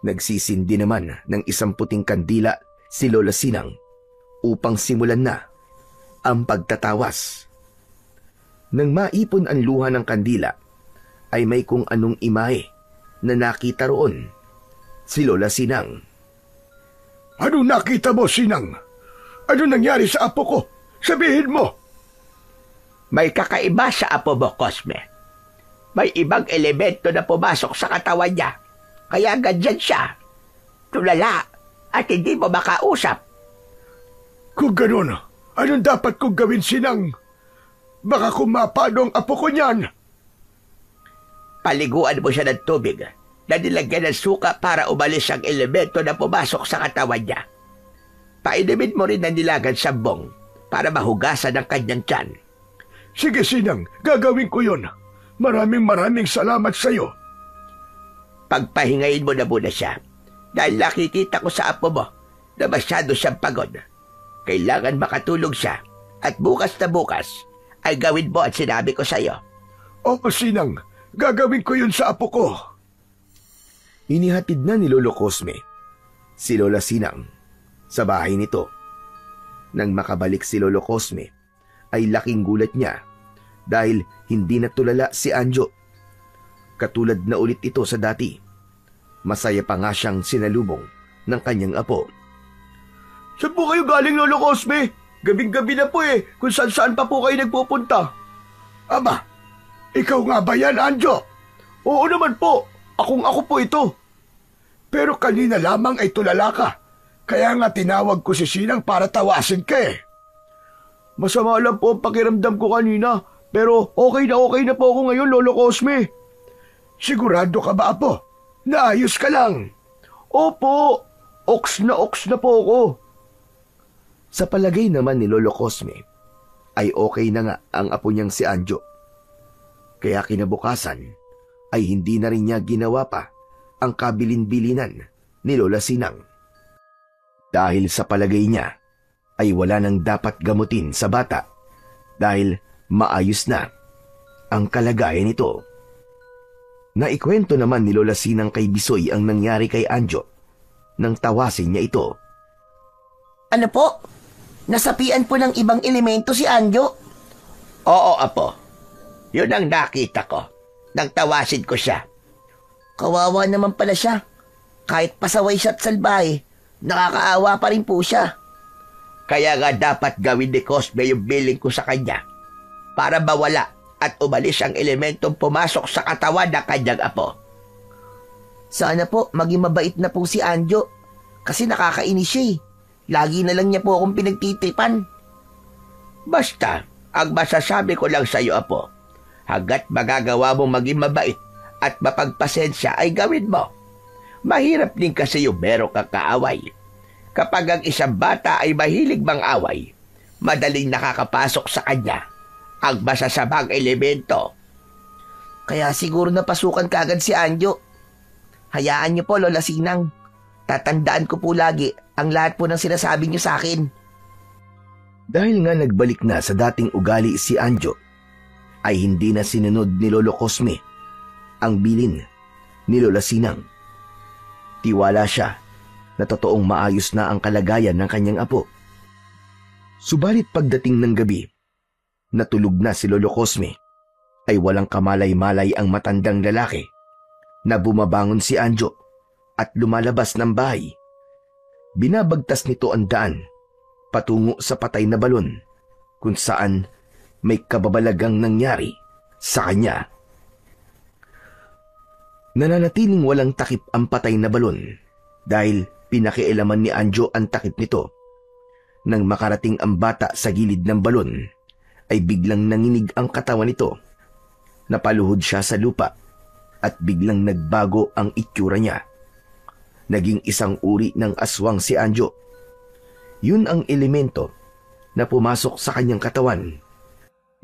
Nagsisindi naman ng isang puting kandila si Lola Sinang upang simulan na ang pagtatawas. Nang maipon ang luha ng kandila, ay may kung anong imahe na nakita roon si Lola Sinang. Ano nakita mo, Sinang? Ano nangyari sa apo ko? Sabihin mo! May kakaiba sa apo mo, Cosme. May ibang elemento na pumasok sa katawan niya. Kaya ganyan siya. Tulala at hindi mo makausap. Kung gano'n, anong dapat kong gawin, Sinang? Baka kumapano ang apo ko niyan. Paliguan mo siya ng tubig na nilagyan ng suka para umalis ang elemento na pumasok sa katawan niya. Painumin mo rin ng nilagang sambong para mahugasan ang kanyang tiyan. Sige, Sinang, gagawin ko yun. Maraming salamat sa iyo. Pagpahingayin mo na muna siya dahil nakikita ko sa apo mo na masyado siyang pagod. Kailangan makatulog siya at bukas na bukas ay gawin mo at sinabi ko sa iyo. Oo, Sinang, gagawin ko yun sa apo ko. Inihatid na ni Lolo Cosme si Lola Sinang sa bahay nito. Nang makabalik si Lolo Cosme, ay laking gulat niya dahil hindi natulala si Anjo. Katulad na ulit ito sa dati. Masaya pa nga siyang sinalubong ng kanyang apo. Saan po kayo galing, Lolo Cosme? Gabing-gabi na po kung saan pa po kayo nagpupunta. Aba, ikaw nga ba yan, Anjo? Oo naman po, ako po ito. Pero kanina lamang ay tulala ka. Kaya nga tinawag ko si Sinang para tawasin ka Masama lang po ang pakiramdam ko kanina, pero okay na po ako ngayon, Lolo Cosme. Sigurado ka ba, Apo? Naayos ka lang? Opo, oks na po ako. Sa palagay naman ni Lolo Cosme, ay okay na nga ang apo niyang si Anjo. Kaya kinabukasan ay hindi na rin niya ginawa pa ang kabilin-bilinan ni Lola Sinang. Dahil sa palagay niya ay wala nang dapat gamutin sa bata dahil maayos na ang kalagayan nito. Naikwento naman ni Lola Sinang kay Bisoy ang nangyari kay Anjo nang tawasin niya ito. Ano po? Nasapian po ng ibang elemento si Anjo? Oo, apo. Yun ang nakita ko. Nang tawasin ko siya. Kawawa naman pala siya. Kahit pasaway siya at salbahe, nakakaawa pa rin po siya. Kaya nga dapat gawin ni Cosme yung billing ko sa kanya para mawala at umalis ang elementong pumasok sa katawan ng kanyang apo. Sana po maging mabait na po si Anjo kasi nakakainis siya Lagi na lang niya po akong pinagtitipan. Basta, ang masasabi ko lang sa iyo, apo, hanggat magagawa mong maging mabait at mapagpasensya ay gawin mo. Mahirap din kasi yung meron kang kaaway. Kapag ang isang bata ay mahilig mang-away, madaling nakakapasok sa kanya ang masasamang elemento. Kaya siguro napasukan kagad si Anjo. Hayaan niyo po, Lola Sinang. Tatandaan ko po lagi ang lahat po ng sinasabi niyo sa akin. Dahil nga nagbalik na sa dating ugali si Anjo, ay hindi na sinunod ni Lolo Cosme ang bilin ni Lola Sinang. Tiwala siya na totoong maayos na ang kalagayan ng kanyang apo. Subalit pagdating ng gabi, natulog na si Lolo Cosme, ay walang kamalay-malay ang matandang lalaki na bumabangon si Anjo at lumalabas ng bahay. Binabagtas nito ang daan patungo sa patay na balon kung saan may kababalagang nangyari sa kanya. Nananatiling walang takip ang patay na balon dahil pinakialaman ni Anjo ang takip nito. Nang makarating ang bata sa gilid ng balon, ay biglang nanginig ang katawan nito. Napaluhod siya sa lupa at biglang nagbago ang itsura niya. Naging isang uri ng aswang si Anjo. Yun ang elemento na pumasok sa kanyang katawan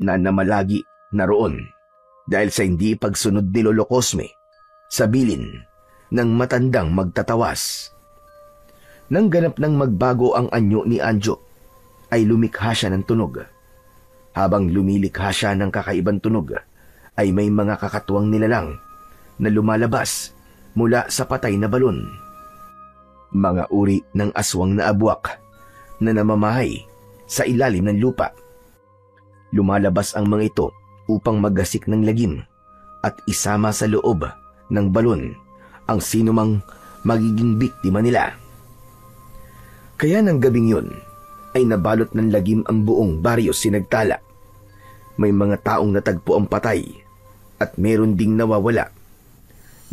na namalagi naroon dahil sa hindi pagsunod ni Lolo Cosme sa bilin ng matandang magtatawas. Nang ganap nang magbago ang anyo ni Anjo, ay lumikha siya ng tunog. Habang lumilikha siya ng kakaibang tunog, ay may mga kakatuwang nilalang na lumalabas mula sa patay na balon. Mga uri ng aswang na abwak na namamahay sa ilalim ng lupa. Lumalabas ang mga ito upang maggasik ng lagim at isama sa loob ng balon ang sinumang magiging biktima nila. Kaya ng gabing yun ay nabalot ng lagim ang buong baryo Sinagtala. May mga taong natagpo ang patay at meron ding nawawala.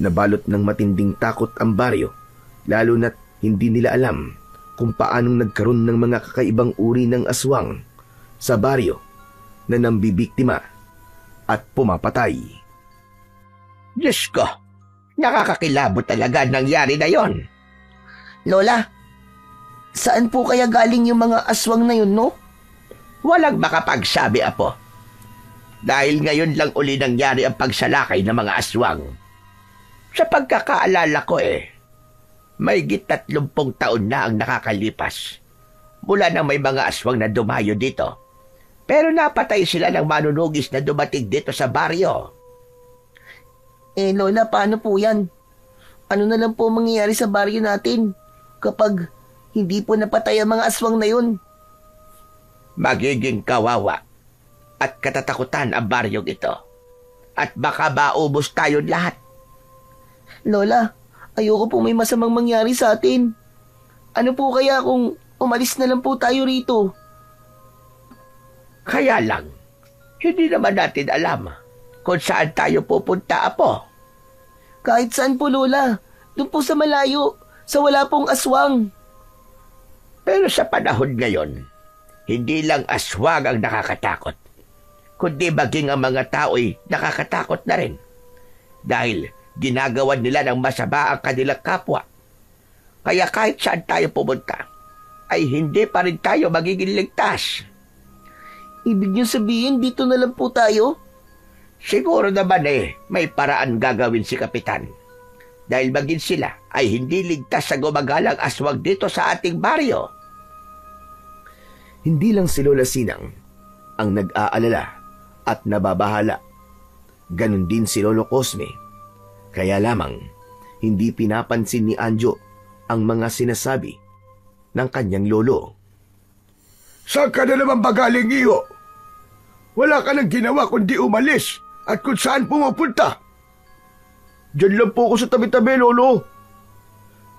Nabalot ng matinding takot ang baryo, lalo na't hindi nila alam kung paanong nagkaroon ng mga kakaibang uri ng aswang sa baryo na nambibiktima at pumapatay. Diyos ko, nakakakilabot talaga nangyari na yon. Lola, saan po kaya galing yung mga aswang na yun, no? Walang makapagsabi, Apo. Dahil ngayon lang uli nangyari ang pagsalakay ng mga aswang. Sa pagkakaalala ko may 30 taon na ang nakakalipas mula nang may mga aswang na dumayo dito. Pero napatay sila ng manunugis na dumating dito sa baryo. Lola, paano po yan? Ano na lang po mangyayari sa baryo natin kapag hindi po napatay ang mga aswang na yun? Magiging kawawa at katatakutan ang baryong ito. At baka maubos tayo lahat. Lola, ayoko po may masamang mangyari sa atin. Ano po kaya kung umalis na lang po tayo rito? Kaya lang, hindi naman natin alam kung saan tayo pupunta, Apo. Kahit saan po, Lola. Doon po sa malayo, sa wala pong aswang. Pero sa panahon ngayon, hindi lang aswang ang nakakatakot, kundi maging ang mga tao'y nakakatakot na rin. Dahil ginagawan nila ng masama ang kanilang kapwa. Kaya kahit saan tayo pumunta, ay hindi pa rin tayo magiging ligtas. Ibig niyo sabihin, dito na lang po tayo? Siguro naman may paraan gagawin si Kapitan. Dahil maging sila ay hindi ligtas sa gumagalang aswang dito sa ating baryo. Hindi lang si Lola Sinang ang nag-aalala at nababahala. Ganon din si Lolo Cosme. Kaya lamang, hindi pinapansin ni Anjo ang mga sinasabi ng kanyang lolo. Saan ka na naman bagaling, iyo? Wala ka nang ginawa kundi umalis at kung saan pumupunta. Diyan lang po ako sa tabi-tabi, Lolo.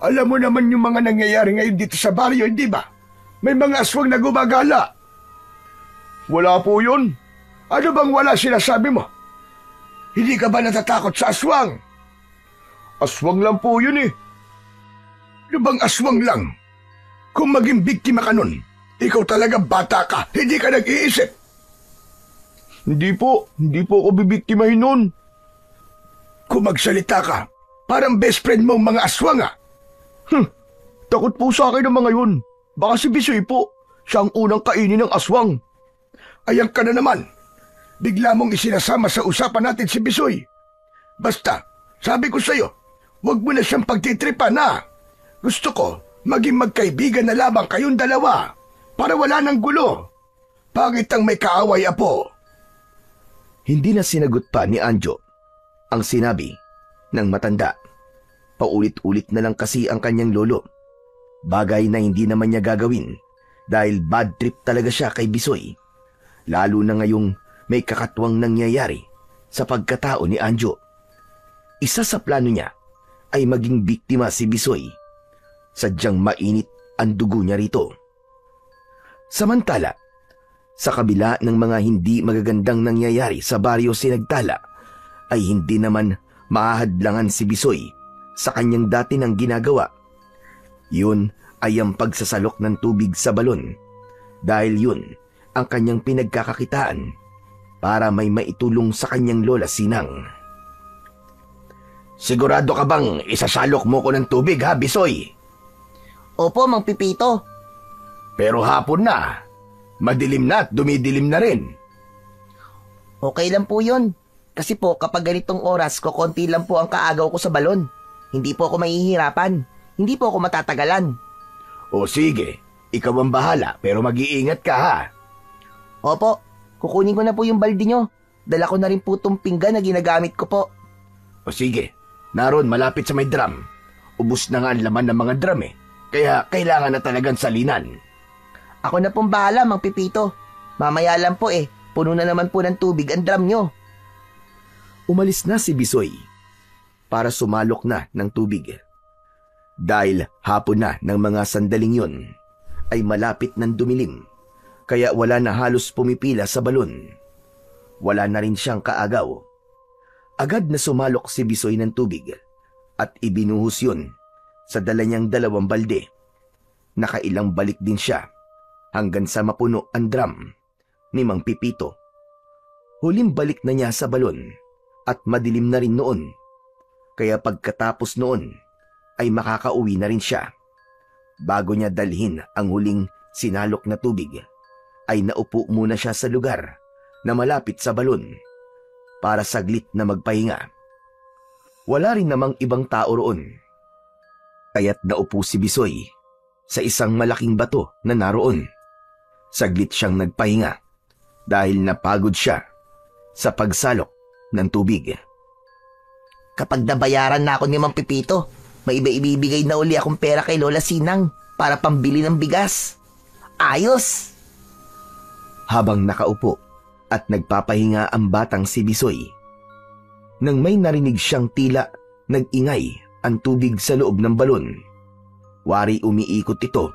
Alam mo naman yung mga nangyayari ngayon dito sa baryo, hindi ba? May mga aswang na gumagala. Wala po yun. Ano bang wala sinasabi mo? Hindi ka ba natatakot sa aswang? Aswang lang po yun eh. Ano bang aswang lang? Kung maging biktima ka nun, ikaw talaga bata ka, hindi ka nag-iisip. Hindi po ako bibiktimahin nun. Kung magsalita ka, parang best friend mong mga aswang ah. Takot po sa akin ang mga yun. Baka si Bisoy po, siya ang unang kainin ng aswang. Ayan ka na naman. Bigla mong isinasama sa usapan natin si Bisoy. Basta, sabi ko sa'yo, huwag mo na siyang pagtitripan na. Gusto ko, maging magkaibigan na lamang kayong dalawa para wala ng gulo. Pangit ang may kaaway, Apo. Hindi na sinagot pa ni Anjo ang sinabi ng matanda. Paulit-ulit na lang kasi ang kanyang lolo. Bagay na hindi naman niya gagawin dahil bad trip talaga siya kay Bisoy. Lalo na ngayong may kakatuwang nangyayari sa pagkatao ni Anjo. Isa sa plano niya ay maging biktima si Bisoy. Sadyang mainit ang dugo niya rito. Samantala, Sa kabila ng mga hindi magagandang nangyayari sa baryo Sinagtala, ay hindi naman mahahadlangan si Bisoy sa kanyang dati ng ginagawa. Yun ay ang pagsasalok ng tubig sa balon, dahil yun ang kanyang pinagkakakitaan para may maitulong sa kanyang lola Sinang. Sigurado ka bang isasalok mo ko ng tubig, ha, Bisoy? Opo, Mang Pipito. Pero hapon na. Madilim na at dumidilim na rin. Okay lang po yun. Kasi po kapag ganitong oras, konti lang po ang kaagaw ko sa balon. Hindi po ako mahihirapan. Hindi po ako matatagalan. O sige, ikaw ang bahala pero mag-iingat ka, ha? Opo, kukunin ko na po yung balde nyo. Dala ko na rin po itong pinggan na ginagamit ko po. O sige, naroon malapit sa may drum. Ubus na nga ang laman ng mga drum eh. Kaya kailangan na talagang salinan. Ako na pong bahala, Mang Pipito. Mamaya lang po puno na naman po ng tubig ang drum nyo. Umalis na si Bisoy para sumalok na ng tubig. Dahil hapon na ng mga sandaling yun, ay malapit ng dumilim, kaya wala na halos pumipila sa balon. Wala na rin siyang kaagaw. Agad na sumalok si Bisoy ng tubig at ibinuhos yun sa dala niyang 2 balde. Nakailang balik din siya hanggang sa mapuno ang drum ni Mang Pipito. Huling balik na niya sa balon at madilim na rin noon, kaya pagkatapos noon ay makakauwi na rin siya. Bago niya dalhin ang huling sinalok na tubig, ay naupo muna siya sa lugar na malapit sa balon para saglit na magpahinga. Wala rin namang ibang tao roon, kaya't naupo si Bisoy sa isang malaking bato na naroon. Saglit siyang nagpahinga dahil napagod siya sa pagsalok ng tubig. Kapag nabayaran na ako ni Mang Pipito, may ibibigay na uli akong pera kay Lola Sinang para pambili ng bigas. Ayos! Habang nakaupo at nagpapahinga ang batang si Bisoy, nang may narinig siyang tila nag-ingay ang tubig sa loob ng balon. Wari umiikot ito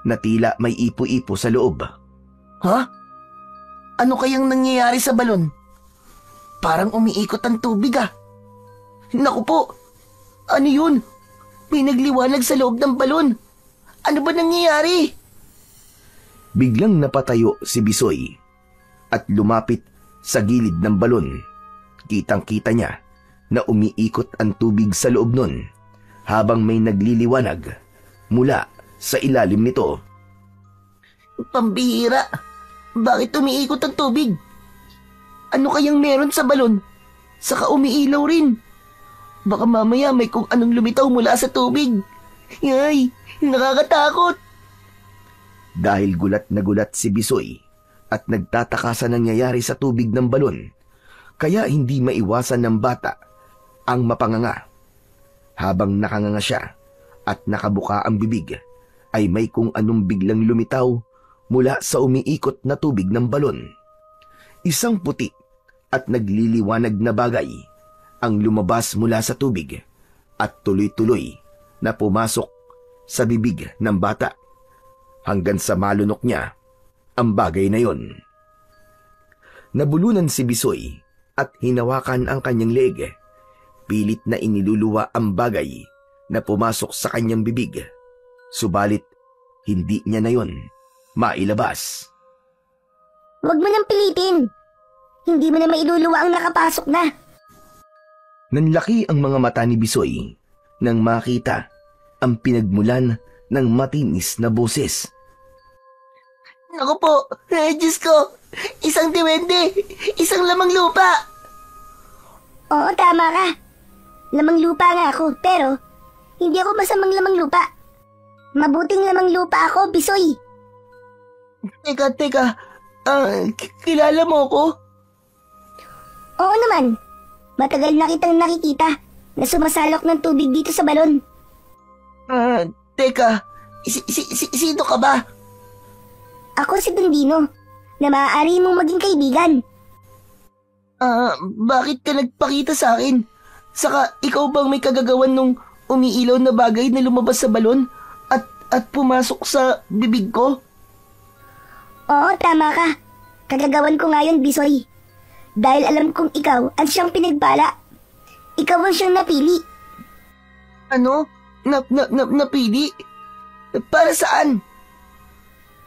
na tila may ipo-ipo sa loob. Ha? Ano kayang nangyayari sa balon? Parang umiikot ang tubig ah. Naku po! Ano yun? May nagliwanag sa loob ng balon. Ano ba nangyayari? Biglang napatayo si Bisoy at lumapit sa gilid ng balon. Kitang-kita niya na umiikot ang tubig sa loob nun habang may nagliliwanag mula sa ilalim nito. Pambihira! Bakit umiikot ang tubig? Ano kayang meron sa balon? Saka umiilaw rin. Baka mamaya may kung anong lumitaw mula sa tubig. Ay, nakakatakot! Dahil gulat na gulat si Bisoy at nagtataka sa nangyayari sa tubig ng balon, kaya hindi maiwasan ng bata ang mapanganga. Habang nakanganga siya at nakabuka ang bibig, ay may kung anong biglang lumitaw mula sa umiikot na tubig ng balon. Isang puti at nagliliwanag na bagay ang lumabas mula sa tubig at tuloy-tuloy na pumasok sa bibig ng bata hanggang sa malunok niya ang bagay na yon. Nabulunan si Bisoy at hinawakan ang kanyang leeg. Pilit na iniluluwa ang bagay na pumasok sa kanyang bibig. Subalit, hindi niya na yon mailabas. Huwag mo nang pilitin. Hindi mo na mailuluwa ang nakapasok na. Nanlaki ang mga mata ni Bisoy nang makita ang pinagmulan ng matinis na boses. Naku po, Diyos ko! Isang diwende! Isang lamang lupa! Oo, tama ka. Lamang lupa nga ako, pero hindi ako masamang lamang lupa. Mabuting lamang lupa ako, Bisoy. Teka, kilala mo ko? Oo naman. Matagal na kitang nakikita na sumasalok ng tubig dito sa balon. Teka, sino ka ba? Ako si Dondino, na maaari mong maging kaibigan. Bakit ka nagpakita sa akin? Saka ikaw bang may kagagawan nung umiilaw na bagay na lumabas sa balon at pumasok sa bibig ko? Oo, tama ka. Kagagawan ko ngayon, Bisoy. Dahil alam kong ikaw ang siyang pinagbala. Ikaw ang siyang napili. Ano? Napili? Para saan?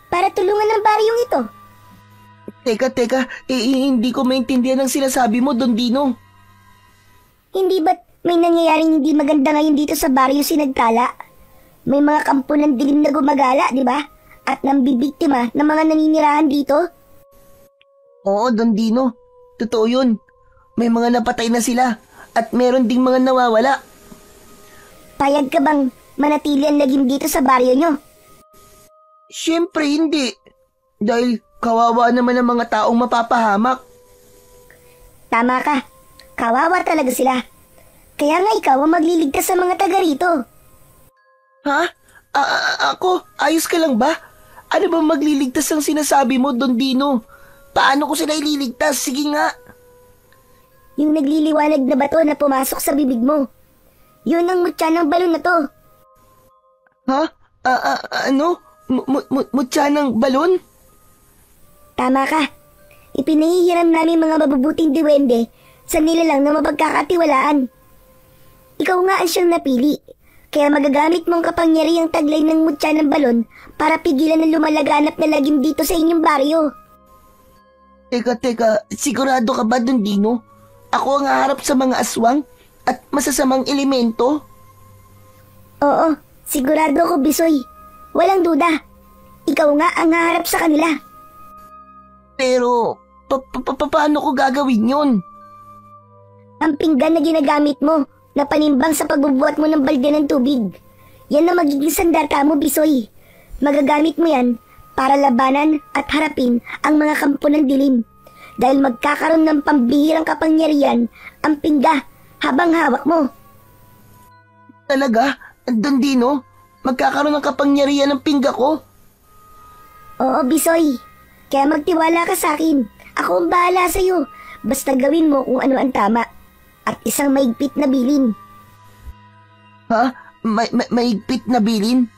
Para tulungan ng baryong ito. Teka, hindi ko maintindihan ang sinasabi mo, Don Dino. Hindi ba't may nangyayaring hindi maganda ngayon dito sa baryo Sinagtala? May mga kampo ng dilim na gumagala, di ba? At nambibiktima ng mga naninirahan dito? Oo, Don Dino. Totoo yun. May mga napatay na sila at meron ding mga nawawala. Payag ka bang manatili ang lagim dito sa baryo nyo? Siyempre hindi. Dahil kawawa naman ang mga taong mapapahamak. Tama ka. Kawawa talaga sila. Kaya nga ikaw ang magliligtas sa mga taga rito. Ha? Ako? Ayos ka lang ba? Ano ba magliligtas ang sinasabi mo, Don Dino? Paano ko sila ililigtas? Sige nga. Yung nagliliwanag na bato na pumasok sa bibig mo. Yun ang mutya ng balon na to. Ha? Ano? Mutya ng balon? Tama ka. Ipinahihiram namin mga mabubuting diwende sa nilalang na mapagkakatiwalaan. Ikaw nga ang siyang napili. Kaya magagamit mong kapangyarihang taglay ng mutya ng balon para pigilan ang lumalaganap na lagim dito sa inyong baryo. Teka, sigurado ka ba, Don Dino? Ako ang haharap sa mga aswang at masasamang elemento? Oo, sigurado ko, Bisoy. Walang duda. Ikaw nga ang haharap sa kanila. Pero, paano ko gagawin yun? Ang pinggan na ginagamit mo na panimbang sa pagbubuhat mo ng balde ng tubig. Yan na magiging sandata mo, Bisoy. Magagamit mo yan para labanan at harapin ang mga kampo ng dilim. Dahil magkakaroon ng pambihirang kapangyarihan ang pingga habang hawak mo. Talaga? Don Dino? Magkakaroon ng kapangyarihan ng pingga ko? Oo, Bisoy. Kaya magtiwala ka sa akin. Ako ang bahala sa'yo. Basta gawin mo kung ano ang tama. At isang maigpit na bilin. Ha? Maigpit na bilin?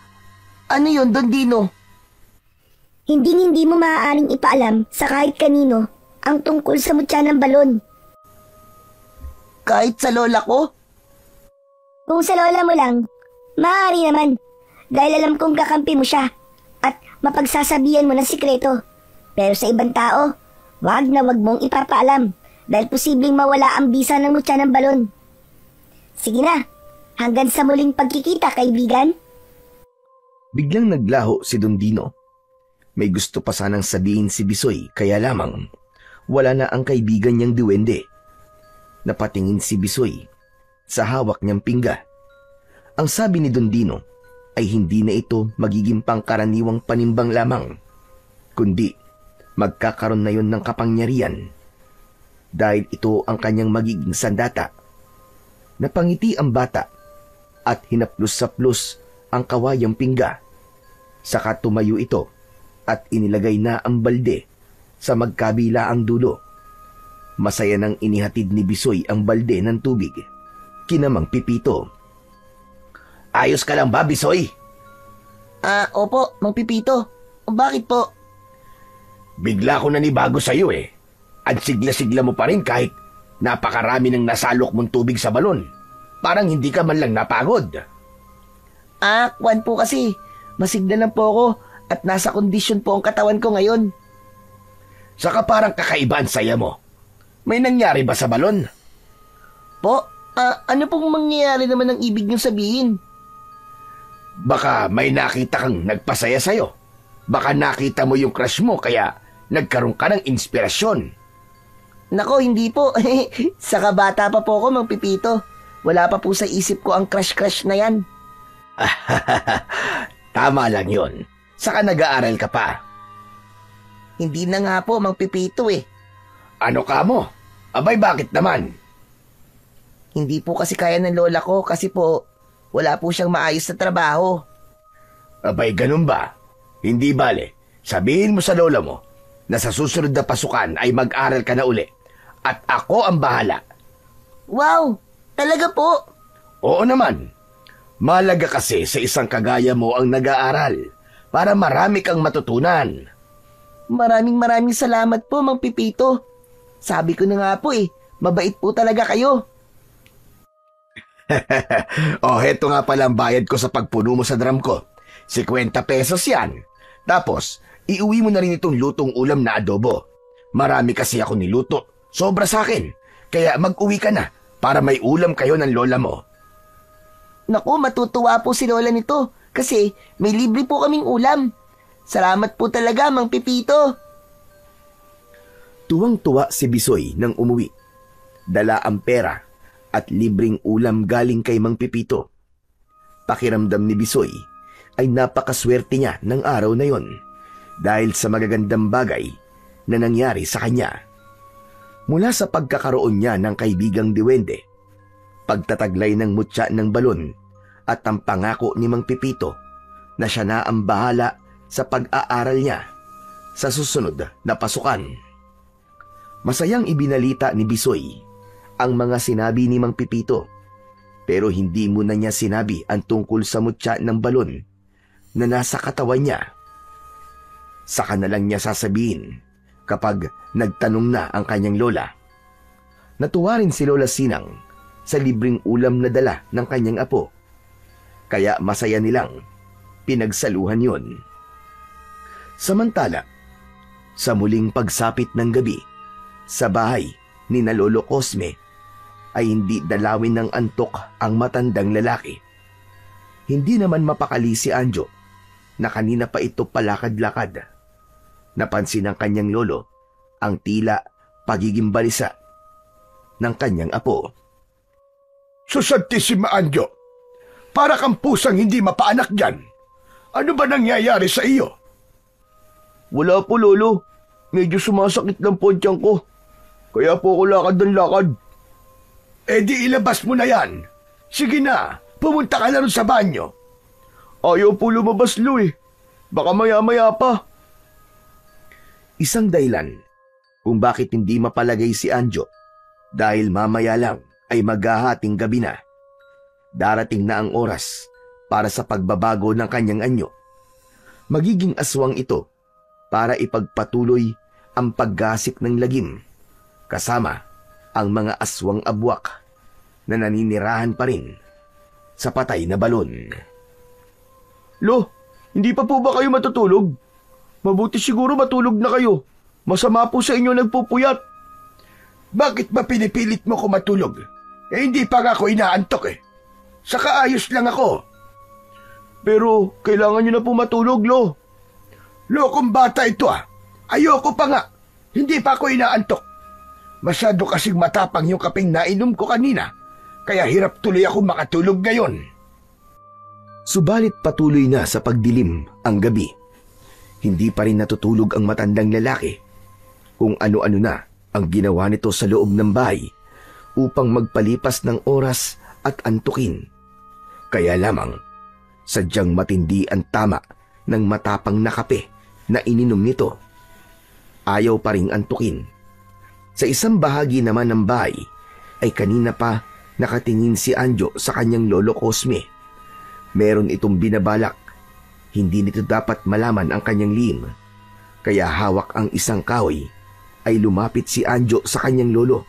Ano yon, Don Dino? Hindi mo maaaring ipaalam sa kahit kanino ang tungkol sa mutya ng balon. Kahit sa lola ko? Kung sa lola mo lang, maaari naman. Dahil alam kong kakampi mo siya at mapagsasabihan mo ng sikreto. Pero sa ibang tao, wag na wag mong ipapaalam dahil posibleng mawala ang bisa ng mutya ng balon. Sige na, hanggang sa muling pagkikita, kaibigan. Biglang naglaho si Don Dino. May gusto pa sanang sabihin si Bisoy, kaya lamang wala na ang kaibigan niyang duwende. Napatingin si Bisoy sa hawak niyang pingga. Ang sabi ni Don Dino ay hindi na ito magiging pangkaraniwang panimbang lamang, kundi magkakaroon na yon ng kapangyarihan dahil ito ang kanyang magiging sandata. Napangiti ang bata at hinaplos-saplos ang kawayang pingga. Saka tumayo ito at inilagay na ang balde sa magkabila ang dulo. Masaya nang inihatid ni Bisoy ang balde ng tubig. Kinamang Pipito. Ayos ka lang ba, Bisoy? Opo, Mang Pipito. Bakit po? Bigla ko nanibago sa'yo eh. At sigla-sigla mo pa rin kahit napakarami ng nasalok mong tubig sa balon. Parang hindi ka man lang napagod. Kwan po kasi. Masigla lang po ako at nasa kondisyon po ang katawan ko ngayon. Saka parang kakaiba ang saya mo. May nangyari ba sa balon? Po, ano pong mangyayari naman ang ibig niyong sabihin? Baka may nakita kang nagpasaya sa'yo. Baka nakita mo yung crush mo kaya nagkaroon ka ng inspirasyon. Nako, hindi po. Saka bata pa po ako, Mang Pipito. Wala pa po sa isip ko ang crush-crush na yan. Tama lang yun. Saka nag-aaral ka pa. Hindi na nga po, Mang Pipito eh. Ano ka mo? Abay, bakit naman? Hindi po kasi kaya ng lola ko kasi po wala po siyang maayos na trabaho. Abay, ganun ba? Hindi bale. Sabihin mo sa lola mo na sa susunod na pasukan ay mag-aral ka na uli at ako ang bahala. Wow! Talaga po? Oo naman. Malaga kasi sa isang kagaya mo ang nag-aaral para marami kang matutunan. Maraming salamat po, Mang Pipito. Sabi ko na nga po mabait po talaga kayo. Heto nga pala ang bayad ko sa pagpuno mo sa drum ko. 50 pesos yan. Tapos, iuwi mo na rin itong lutong ulam na adobo. Marami kasi ako niluto. Sobra sa akin. Kaya mag-uwi ka na para may ulam kayo ng lola mo. Naku, matutuwa po si lola nito kasi may libre po kaming ulam. Salamat po talaga, Mang Pipito. Tuwang-tuwa si Bisoy nang umuwi. Dala ang pera at libreng ulam galing kay Mang Pipito. Pakiramdam ni Bisoy ay napakaswerte niya ng araw na yon dahil sa magagandang bagay na nangyari sa kanya. Mula sa pagkakaroon niya ng kaibigang diwende, pagtataglay ng mutya ng balon at ang pangako ni Mang Pipito na siya na ang bahala sa pag-aaral niya sa susunod na pasukan. Masayang ibinalita ni Bisoy ang mga sinabi ni Mang Pipito, pero hindi muna niya sinabi ang tungkol sa mutya ng balon na nasa katawan niya. Saka na lang niya sasabihin kapag nagtanong na ang kanyang lola. Natuwa rin si Lola Sinang sa libreng ulam na dala ng kanyang apo, kaya masaya nilang pinagsaluhan yon. Samantala, sa muling pagsapit ng gabi, sa bahay ni na Lolo Cosme, ay hindi dalawin ng antok ang matandang lalaki. Hindi naman mapakali si Anjo na kanina pa ito palakad-lakad. Napansin ng kanyang lolo ang tila pagiging balisa ng kanyang apo. Susantissima Anjo, para kang pusang hindi mapaanak dyan. Ano ba nangyayari sa iyo? Wala po, Lolo. Medyo sumasakit lang po ang tiyan ko. Kaya po ako lakad ng lakad. Di ilabas mo na yan. Sige na, pumunta ka na rin sa banyo. Ayaw po lumabas, Lo Baka maya-maya pa. Isang dahilan kung bakit hindi mapalagay si Anjo dahil mamaya lang ay maghahating gabi na. Darating na ang oras para sa pagbabago ng kanyang anyo. Magiging aswang ito para ipagpatuloy ang paggasik ng lagim kasama ang mga aswang abwak na naninirahan pa rin sa patay na balon. Lo, hindi pa po ba kayo matutulog? Mabuti siguro matulog na kayo. Masama po sa inyo nagpupuyat. Bakit ba pinipilit mo ko matulog? Hindi pa nga ako inaantok Saka ayos lang ako. Pero kailangan nyo na po matulog, Lo. Lokong bata ito Ayoko pa nga. Hindi pa ako inaantok. Masyado kasing matapang yung kapeng nainom ko kanina. Kaya hirap tuloy ako makatulog ngayon. Subalit patuloy na sa pagdilim ang gabi. Hindi pa rin natutulog ang matandang lalaki. Kung ano-ano na ang ginawa nito sa loob ng bahay upang magpalipas ng oras at antukin. Kaya lamang, sadyang matindi ang tama ng matapang na kape na ininom nito. Ayaw pa ring antukin. Sa isang bahagi naman ng bahay ay kanina pa nakatingin si Anjo sa kanyang Lolo Cosme. Meron itong binabalak. Hindi nito dapat malaman ang kanyang lihim. Kaya hawak ang isang kahoy ay lumapit si Anjo sa kanyang lolo.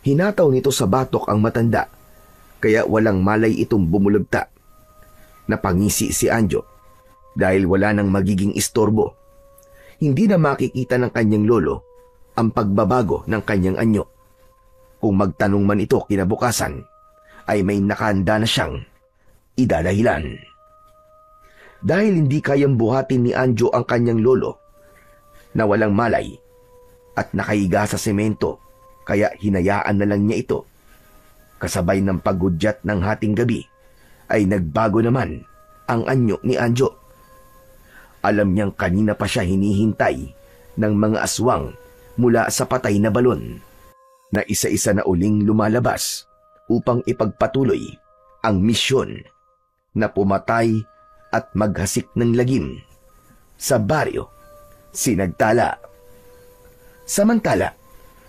Hinataw nito sa batok ang matanda, kaya walang malay itong bumulagta. Napangisi si Anjo dahil wala nang magiging istorbo. Hindi na makikita ng kanyang lolo ang pagbabago ng kanyang anyo. Kung magtanong man ito kinabukasan, ay may nakahanda na siyang idadahilan. Dahil hindi kayang buhatin ni Anjo ang kanyang lolo na walang malay at nakahiga sa semento, kaya hinayaan na lang niya ito. Kasabay ng paggudyat ng hating gabi ay nagbago naman ang anyo ni Anjo. Alam niyang kanina pa siya hinihintay ng mga aswang mula sa patay na balon na isa-isa na uling lumalabas upang ipagpatuloy ang misyon na pumatay at maghasik ng lagim sa baryo Sinagtala. Samantala,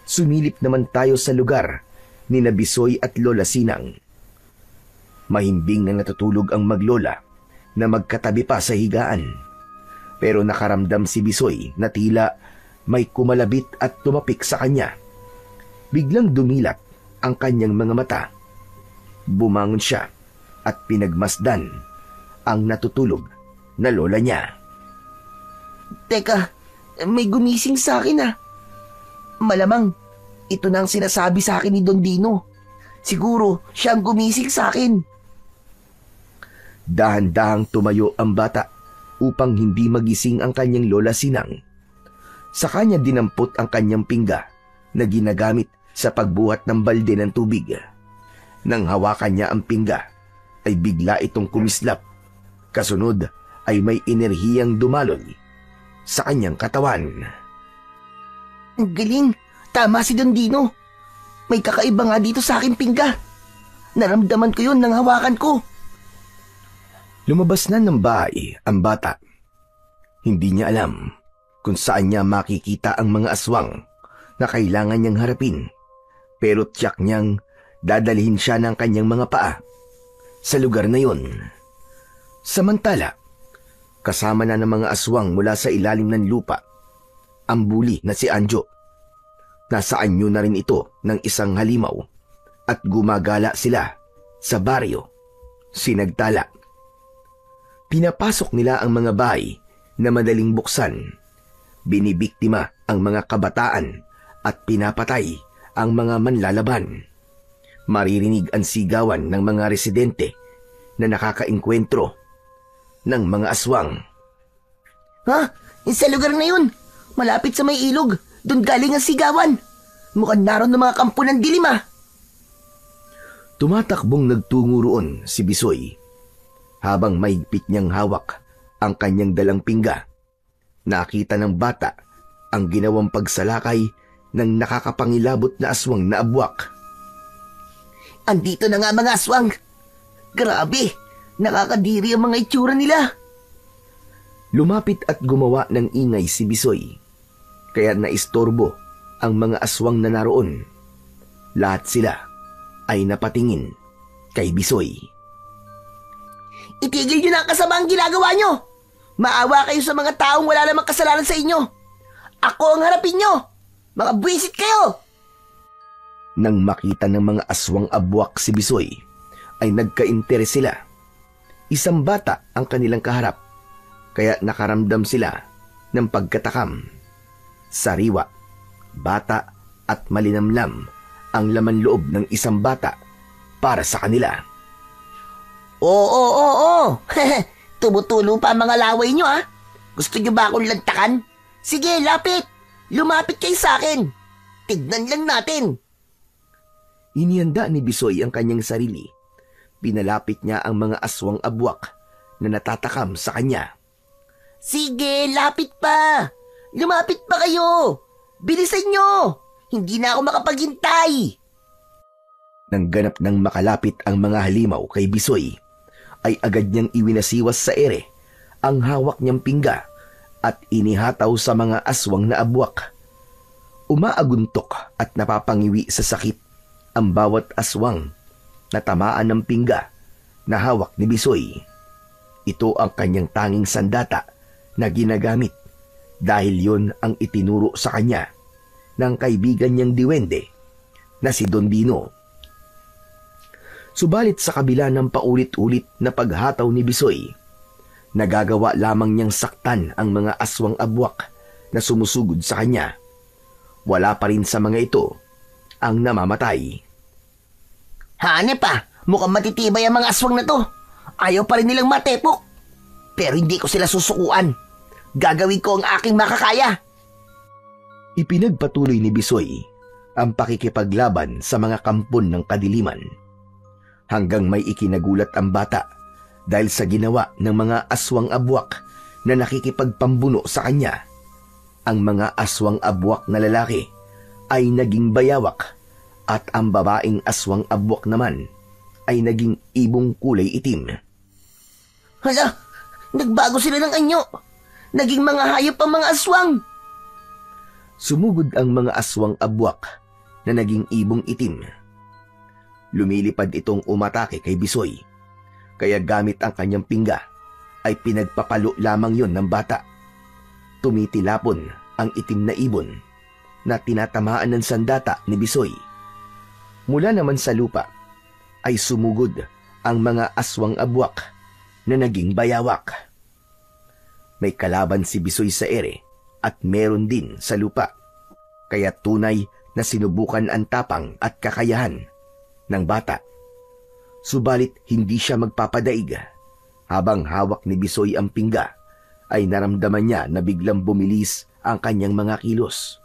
sumilip naman tayo sa lugar ni na Bisoy at Lola Sinang. Mahimbing na natutulog ang maglola na magkatabi pa sa higaan. Pero nakaramdam si Bisoy na tila may kumalabit at tumapik sa kanya. Biglang dumilat ang kanyang mga mata. Bumangon siya at pinagmasdan ang natutulog na lola niya. Teka, may gumising sa akin ah. Malamang, ito na ang sinasabi sa akin ni Don Dino. Siguro, siya ang gumising sa akin. Dahan-dahang tumayo ang bata upang hindi magising ang kanyang lola Sinang. Sa kanya dinampot ang kanyang pingga na ginagamit sa pagbuhat ng balde ng tubig. Nang hawakan niya ang pingga, ay bigla itong kumislap. Kasunod ay may enerhiyang dumaloy sa kanyang katawan. Ang galing! Tama si Don Dino. May kakaiba nga dito sa aking pingga. Naramdaman ko yun nang hawakan ko. Lumabas na ng bahay ang bata. Hindi niya alam kung saan niya makikita ang mga aswang na kailangan niyang harapin. Pero tiyak niyang dadalhin siya ng kanyang mga paa sa lugar na yun. Samantala, kasama na ng mga aswang mula sa ilalim ng lupa ang bully na si Anjo. Nasa anyo na rin ito ng isang halimaw at gumagala sila sa baryo Sinagtala. Pinapasok nila ang mga bahay na madaling buksan. Binibiktima ang mga kabataan at pinapatay ang mga manlalaban. Maririnig ang sigawan ng mga residente na nakakaengkwentro ng mga aswang. Ha? Sa lugar na yun, malapit sa may ilog, doon galing ang sigawan. Mukhang naroon ng mga kampo ng dilim ah. Tumatakbong nagtungo roon si Bisoy habang mahigpit niyang hawak ang kanyang dalang pingga. Nakita ng bata ang ginawang pagsalakay ng nakakapangilabot na aswang na abwak. Andito na nga mga aswang. Grabe, nakakadiri ang mga itsura nila. Lumapit at gumawa ng ingay si Bisoy, kaya naistorbo ang mga aswang na naroon. Lahat sila ay napatingin kay Bisoy. Itigil nyo na ang kasamaang ginagawa nyo. Maawa kayo sa mga taong wala namang kasalanan sa inyo. Ako ang harapin nyo. Mga buwisit kayo. Nang makita ng mga aswang abwak si Bisoy, ay nagka-interes sila. Isang bata ang kanilang kaharap, kaya nakaramdam sila ng pagkatakam. Sariwa, bata at malinamlam ang laman loob ng isang bata para sa kanila. Oo. Tumutulo pa ang mga laway nyo ah. Gusto nyo ba akong lantakan? Sige, lapit. Lumapit kayo sa akin. Tignan lang natin. Inihanda ni Bisoy ang kanyang sarili. Pinalapit niya ang mga aswang abwak na natatakam sa kanya. Sige, lapit pa. Lumapit pa kayo. Bilisan nyo. Hindi na ako makapaghintay. Nang ganap nang makalapit ang mga halimaw kay Bisoy, ay agad niyang iwinasiwas sa ere ang hawak niyang pingga at inihataw sa mga aswang na abwak. Umaaguntok at napapangiwi sa sakit ang bawat aswang na tamaan ng pingga na hawak ni Bisoy. Ito ang kanyang tanging sandata na ginagamit dahil yon ang itinuro sa kanya ng kaibigan niyang diwende na si Don Dino. Subalit sa kabila ng paulit-ulit na paghataw ni Bisoy, nagagawa lamang niyang saktan ang mga aswang abwak na sumusugod sa kanya. Wala pa rin sa mga ito ang namamatay. Hanep pa, mukhang matitibay ang mga aswang na to. Ayaw pa rin nilang matepok. Pero hindi ko sila susukuan. Gagawin ko ang aking makakaya. Ipinagpatuloy ni Bisoy ang pakikipaglaban sa mga kampon ng kadiliman. Hanggang may ikinagulat ang bata dahil sa ginawa ng mga aswang abwak na nakikipagpambuno sa kanya. Ang mga aswang abwak na lalaki ay naging bayawak at ang babaeng aswang abwak naman ay naging ibong kulay itim. Hala, nagbago sila ng anyo. Naging mga hayop ang mga aswang. Sumugod ang mga aswang abwak na naging ibong itim. Lumilipad itong umatake kay Bisoy, kaya gamit ang kanyang pingga ay pinagpapalo lamang yon ng bata tumitilapon ang itim na ibon na tinatamaan ng sandata ni Bisoy. Mula naman sa lupa ay sumugod ang mga aswang abwak na naging bayawak. May kalaban si Bisoy sa ere at meron din sa lupa, kaya tunay na sinubukan ang tapang at kakayahan ng bata. Subalit hindi siya magpapadaig. Habang hawak ni Bisoy ang pingga, ay naramdaman niya na biglang bumilis ang kanyang mga kilos.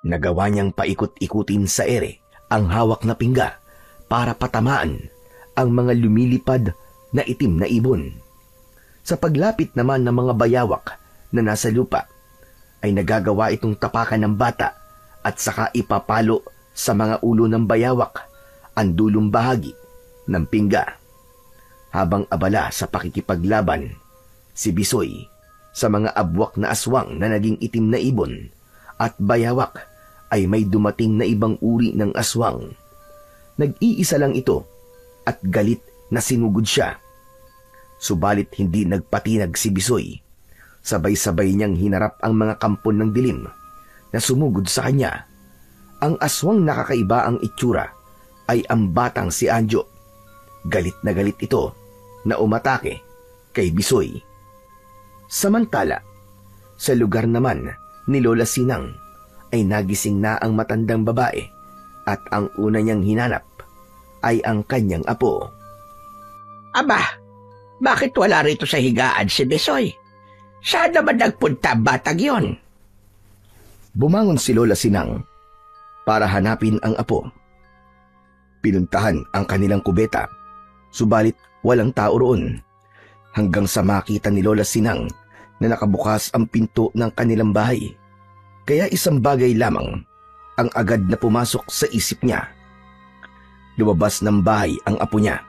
Nagawa niyang paikot-ikutin sa ere ang hawak na pingga para patamaan ang mga lumilipad na itim na ibon. Sa paglapit naman ng mga bayawak na nasa lupa, ay nagagawa itong tapakan ng bata at saka ipapalo sa mga ulo ng bayawak ang dulong bahagi ng pingga. Habang abala sa pakikipaglaban, si Bisoy sa mga abwak na aswang na naging itim na ibon at bayawak ay may dumating na ibang uri ng aswang. Nag-iisa lang ito at galit na sinugod siya. Subalit hindi nagpatinag si Bisoy. Sabay-sabay niyang hinarap ang mga kampon ng dilim na sumugod sa kanya. Ang aswang nakakaiba ang itsura ay ang batang si Anjo. Galit na galit ito na umatake kay Bisoy. Samantala, sa lugar naman ni Lola Sinang ay nagising na ang matandang babae at ang una niyang hinanap ay ang kanyang apo. Aba, bakit wala rito sa higaan si Bisoy? Saan naman nagpunta ang batang yon? Bumangon si Lola Sinang para hanapin ang apo. Pinuntahan ang kanilang kubeta, subalit walang tao roon, hanggang sa makita ni Lola Sinang na nakabukas ang pinto ng kanilang bahay. Kaya isang bagay lamang ang agad na pumasok sa isip niya. Lumabas ng bahay ang apo niya.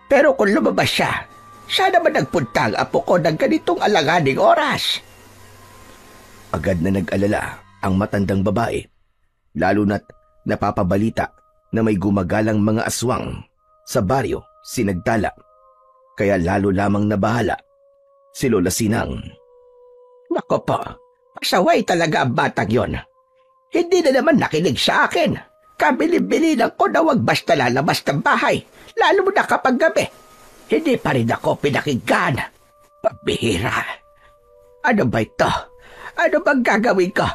Pero kung lumabas siya, saan naman nagpunta ang apo ko ng ganitong alanganing oras? Agad na nag-alala ang matandang babae, lalo na't napapabalita na may gumagalang mga aswang sa baryo Sinagtala. Kaya lalo lamang nabahala si Lola Sinang. Nako po, pasaway talaga ang batang yon. Hindi na naman nakinig sa akin. Kabili-bilinan ko na wag basta lalabas ng bahay, lalo na kapag gabi. Hindi pa rin ako pinakinggan. Pabihira. Ano ba ito? Ano bang gagawin ko?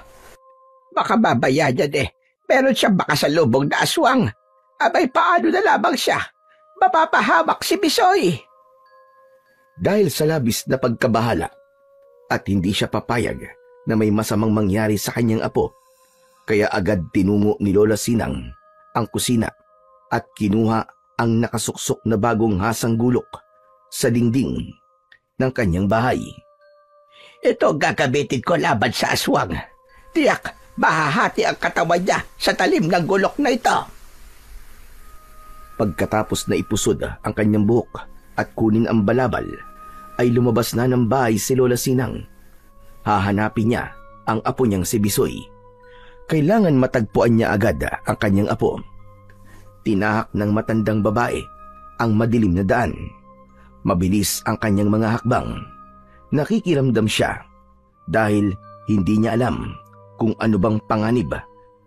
Baka babaya niyan eh. Meron siyang makasalubong na aswang. Abay, paano na lamang siya? Mapapahamak si Bisoy. Dahil sa labis na pagkabahala at hindi siya papayag na may masamang mangyari sa kanyang apo, kaya agad tinungo ni Lola Sinang ang kusina at kinuha ang nakasuksok na bagong hasang gulok sa dingding ng kanyang bahay. Ito gagamitin ko laban sa aswang. Tiyak, mahahati ang katawan niya sa talim ng gulok na ito. Pagkatapos na ipusod ang kanyang buhok at kunin ang balabal, ay lumabas na ng bahay si Lola Sinang. Hahanapin niya ang apo niyang si Bisoy. Kailangan matagpuan niya agad ang kanyang apo. Tinahak ng matandang babae ang madilim na daan. Mabilis ang kanyang mga hakbang. Nakikiramdam siya dahil hindi niya alam kung ano bang panganib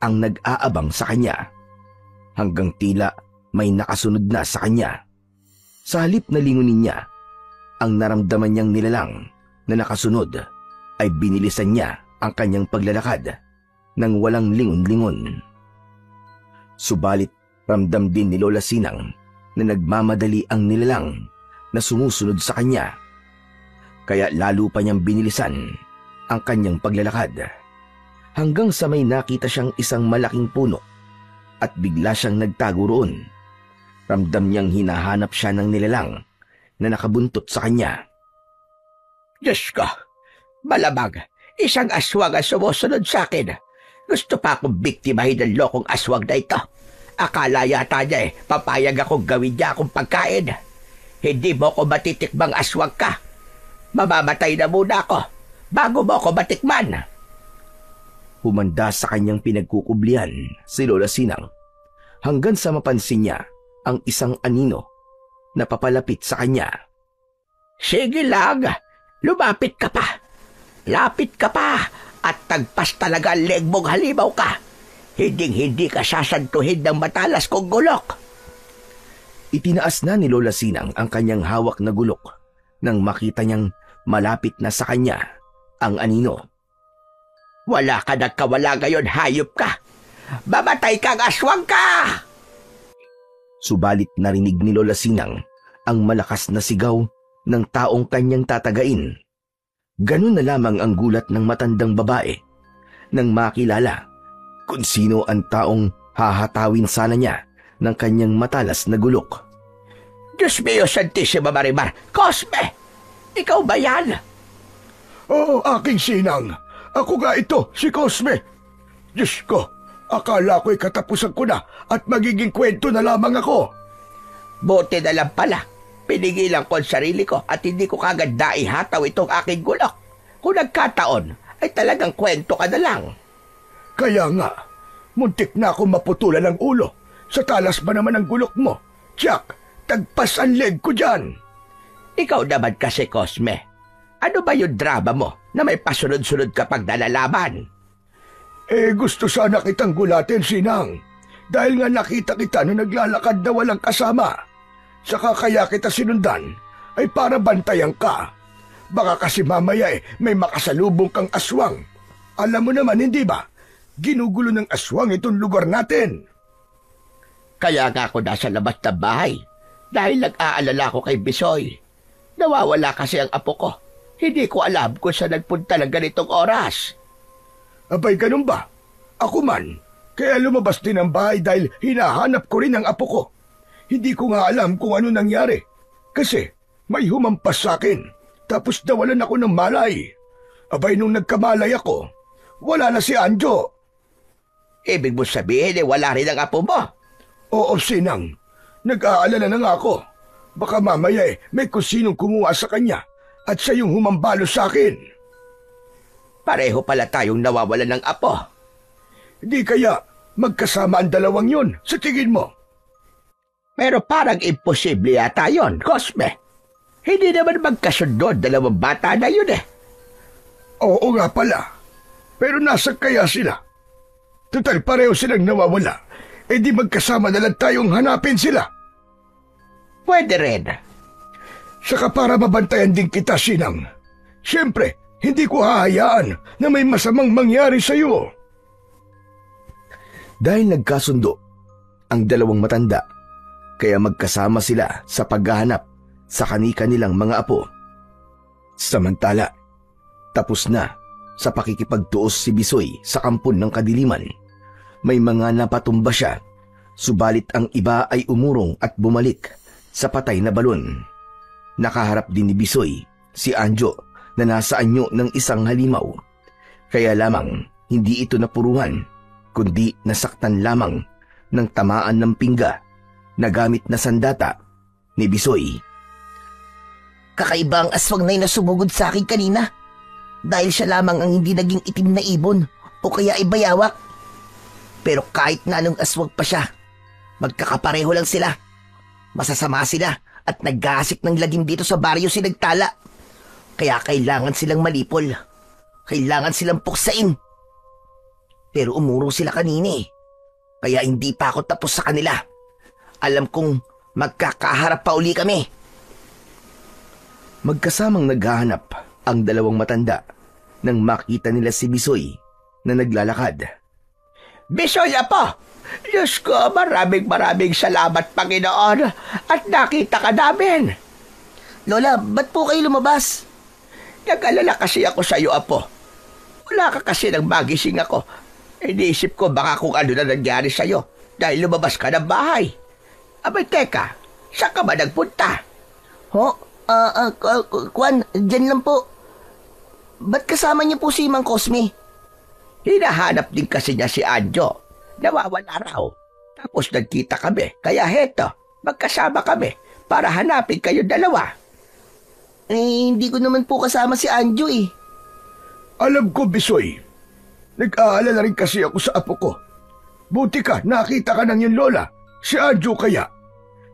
ang nag-aabang sa kanya. Hanggang tila may nakasunod na sa kanya. Sa halip na lingunin niya, ang naramdaman niyang nilalang na nakasunod ay binilisan niya ang kanyang paglalakad nang walang lingon-lingon. Subalit ramdam din ni Lola Sinang na nagmamadali ang nilalang na sumusunod sa kanya. Kaya lalo pa niyang binilisan ang kanyang paglalakad. Hanggang sa may nakita siyang isang malaking puno at bigla siyang nagtago roon. Ramdam niyang hinahanap siya ng nilalang na nakabuntot sa kanya. Diyos ko, malamang isang aswang ang sumusunod sa akin. Gusto pa akong biktimahin ng lokong aswang na ito. Akala yata niya papayag akong gawin niya akong pagkain. Hindi mo ko matitikmang aswang ka. Mamamatay na muna ako bago mo ko matikman. Humanda sa kanyang pinagkukublian si Lola Sinang hanggang sa mapansin niya ang isang anino na papalapit sa kanya. Sige lang, lumapit ka pa. Lapit ka pa at tagpas talaga ang leeg mong halimaw ka. Hinding-hindi ka sasantuhin ng matalas kong gulok. Itinaas na ni Lola Sinang ang kanyang hawak na gulok nang makita niyang malapit na sa kanya ang anino. Wala ka nagkawala ngayon, hayop ka. Mamatay kang aswang ka! Subalit narinig ni Lola Sinang ang malakas na sigaw ng taong kanyang tatagain. Ganun na lamang ang gulat ng matandang babae nang makilala kung sino ang taong hahatawin sana niya ng kanyang matalas na gulok. Diyos mio, Santissima Marimar! Cosme! Ikaw ba yan? Oo, aking Sinang. Ako nga ito, si Cosme. Diyos ko, akala ko'y katapusan ko na at magiging kwento na lamang ako. Buti na lang pala. Pinigilan ko ang sarili ko at hindi ko kagad naihataw itong aking gulok. Kung nagkataon, ay talagang kwento ka na lang. Kaya nga, muntik na akong maputulan ng ulo. Sa talas ba naman ang gulok mo? Jack, tagpas ang leg ko dyan. Ikaw naman kasi, Cosme. Ano ba yung drama mo na may pasunod-sunod kapag nalalaban? Gusto sana kitang gulatin, Sinang. Dahil nga nakita kita nung naglalakad na walang kasama. Saka kaya kita sinundan ay para bantayan ka. Baka kasi mamaya may makasalubong kang aswang. Alam mo naman, hindi ba? Ginugulo ng aswang itong lugar natin. Kaya nga ako nasa labas ng bahay dahil nag-aalala ko kay Bisoy. Nawawala kasi ang apo ko. Hindi ko alam kung saan nagpunta ng ganitong oras. Abay, ganun ba? Ako man, kaya lumabas din ang bahay dahil hinahanap ko rin ang apo ko. Hindi ko nga alam kung ano nangyari. Kasi may humampas sa akin. Tapos nawalan ako ng malay. Abay, nung nagkamalay ako, wala na si Anjo. Ibig mo sabihin wala rin ang apo mo? Oo, Sinang. Nag-aalala na nga ako. Baka mamaya may kusinong kumuha sa kanya at siya yung humambalo sa akin. Pareho pala tayong nawawalan ng apo. Di kaya magkasama ang dalawang yun sa tingin mo? Pero parang imposible yata yun, Cosme. Hindi naman magkasunod dalawang bata na yun eh. Oo nga pala. Pero nasa kaya sila? Total pareho silang nawawala. Di magkasama na lang tayong hanapin sila. Pwede rin. Saka para mabantayan din kita, Sinang. Siyempre, hindi ko hahayaan na may masamang mangyari sa iyo. Dahil nagkasundo ang dalawang matanda, kaya magkasama sila sa paghahanap sa kani-kanilang mga apo. Samantala, tapos na sa pakikipagtuos si Bisoy sa kampon ng kadiliman. May mga napatumba siya, subalit ang iba ay umurong at bumalik sa patay na balon. Nakaharap din ni Bisoy si Anjo na nasa anyo ng isang halimaw. Kaya lamang hindi ito napuruhan, kundi nasaktan lamang ng tamaan ng pingga na gamit na sandata ni Bisoy. Kakaiba ang aswang na yun na sumugod sa akin kanina. Dahil siya lamang ang hindi naging itim na ibon o kaya ay bayawak. Pero kahit na anong aswang pa siya, magkakapareho lang sila. Masasama sila at naggasik ng lagim dito sa baryo si Nagtala. Kaya kailangan silang malipol. Kailangan silang puksain. Pero umurong sila kanina eh. Kaya hindi pa ako tapos sa kanila. Alam kong magkakaharap pa uli kami. Magkasamang naghahanap ang dalawang matanda nang makita nila si Bisoy na naglalakad. Bisoy, apo! Diyos ko, maraming salamat, Panginoon, at nakita ka namin. Lola, ba't po kayo lumabas? Nag-alala kasi ako sa iyo, apo. Wala ka kasi nang magising ako. Iniisip ko baka kung ano na nangyari sa iyo dahil lumabas ka ng bahay. Abay, teka, saan ka ba nagpunta? Kwan, dyan lang po. Ba't kasama niyo po si Mang Cosme? Hinahanap din kasi niya si Anjo. Nawawala raw. Tapos nagkita kami. Kaya heto, magkasama kami para hanapin kayo dalawa. Hindi ko naman po kasama si Anjo eh. Alam ko, Bisoy. Nag-aalala rin kasi ako sa apo ko. Buti ka, nakita ka ng yung lola. Si Anjo kaya.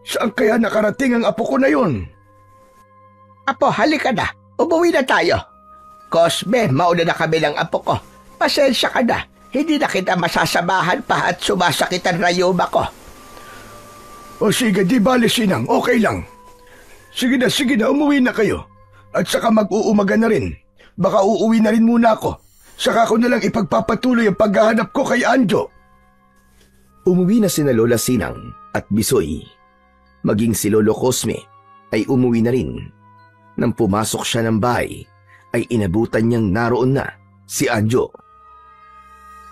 Saan kaya nakarating ang apo ko na yun? Apo, halika na. Umuwi na tayo. Cosme, mauna na kami ng apo ko. Pasensya ka na. Hindi na kita masasamahan pa at sumasakit ang rayuma ko. O sige, di bale Sinang, okay lang. Sige na, umuwi na kayo. At saka mag-uumaga na rin. Baka uuwi na rin muna ako. Saka ko na lang ipagpapatuloy ang paghahanap ko kay Anjo. Umuwi na sina Lola Sinang at Bisoy. Maging si Lolo Cosme ay umuwi na rin. Nang pumasok siya ng bahay, ay inabutan niyang naroon na si Anjo.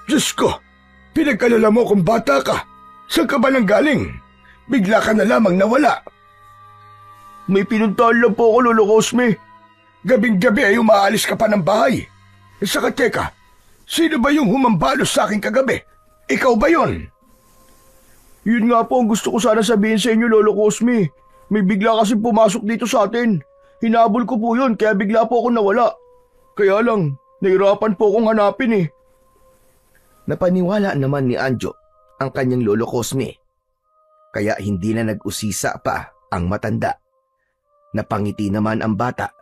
Diyos ko, pinag-alala mo kung bata ka. Saan ka ba nang galing? Bigla ka na lamang nawala. May pinuntahan lang po ako, Lolo Cosme. Gabing-gabi ay umaalis ka pa ng bahay. Saka teka, sino ba yung humambalos sa akin kagabi? Ikaw ba yon? Yun nga po ang gusto ko sana sabihin sa inyo, Lolo Cosme. May bigla kasi pumasok dito sa atin. Hinabol ko po yun, kaya bigla po ako nawala. Kaya lang, nahirapan po akong hanapin eh. Napaniwala naman ni Anjo ang kanyang Lolo Cosme. Kaya hindi na nag-usisa pa ang matanda. Napangiti naman ang bata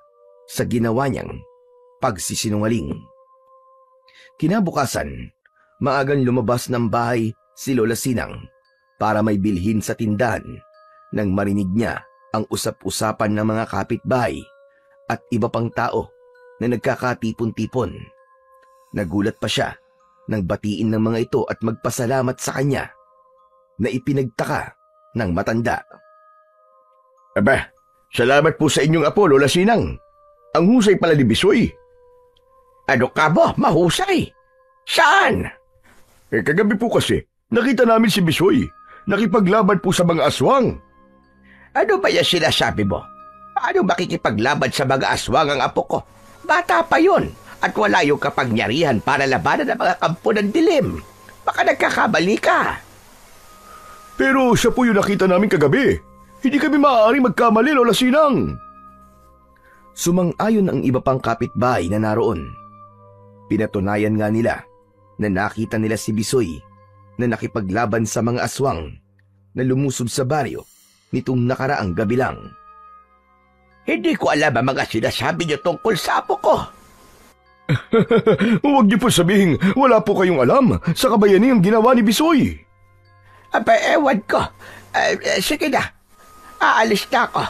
sa ginawa niyang pagsisinungaling. Kinabukasan, maagang lumabas ng bahay si Lola Sinang para may bilhin sa tindahan nang marinig niya ang usap-usapan ng mga kapitbahay at iba pang tao na nagkakatipon-tipon. Nagulat pa siya nang batiin ng mga ito at magpasalamat sa kanya na ipinagtaka ng matanda. Aba, salamat po sa inyong apo, Lola Sinang. Ang husay pala ni Bisoy. Ano ka ba? Mahusay? Saan? Kagabi po kasi, nakita namin si Bisoy. Nakipaglaban po sa mga aswang. Ano ba yung sinasabi mo? Paano makikipaglaban sa mga aswang ang apo ko? Bata pa yun at wala yung kapangyarihan para labanan ang mga kampo ng dilim. Baka nagkakamali ka. Pero siya po yung nakita namin kagabi. Hindi kami maaaring magkamali, Lola Sinang. Sumang-ayon ang iba pang kapitbahay na naroon. Pinatunayan nga nila na nakita nila si Bisoy na nakipaglaban sa mga aswang na lumusob sa baryo nitong nakaraang gabi lang. Hindi ko alam ang mga sinasabi niyo tungkol sa apo ko. Huwag niyo po sabihin wala po kayong alam sa kabayaniang ginawa ni Bisoy. Aba, ewan ko. Sige na. Aalis na ako.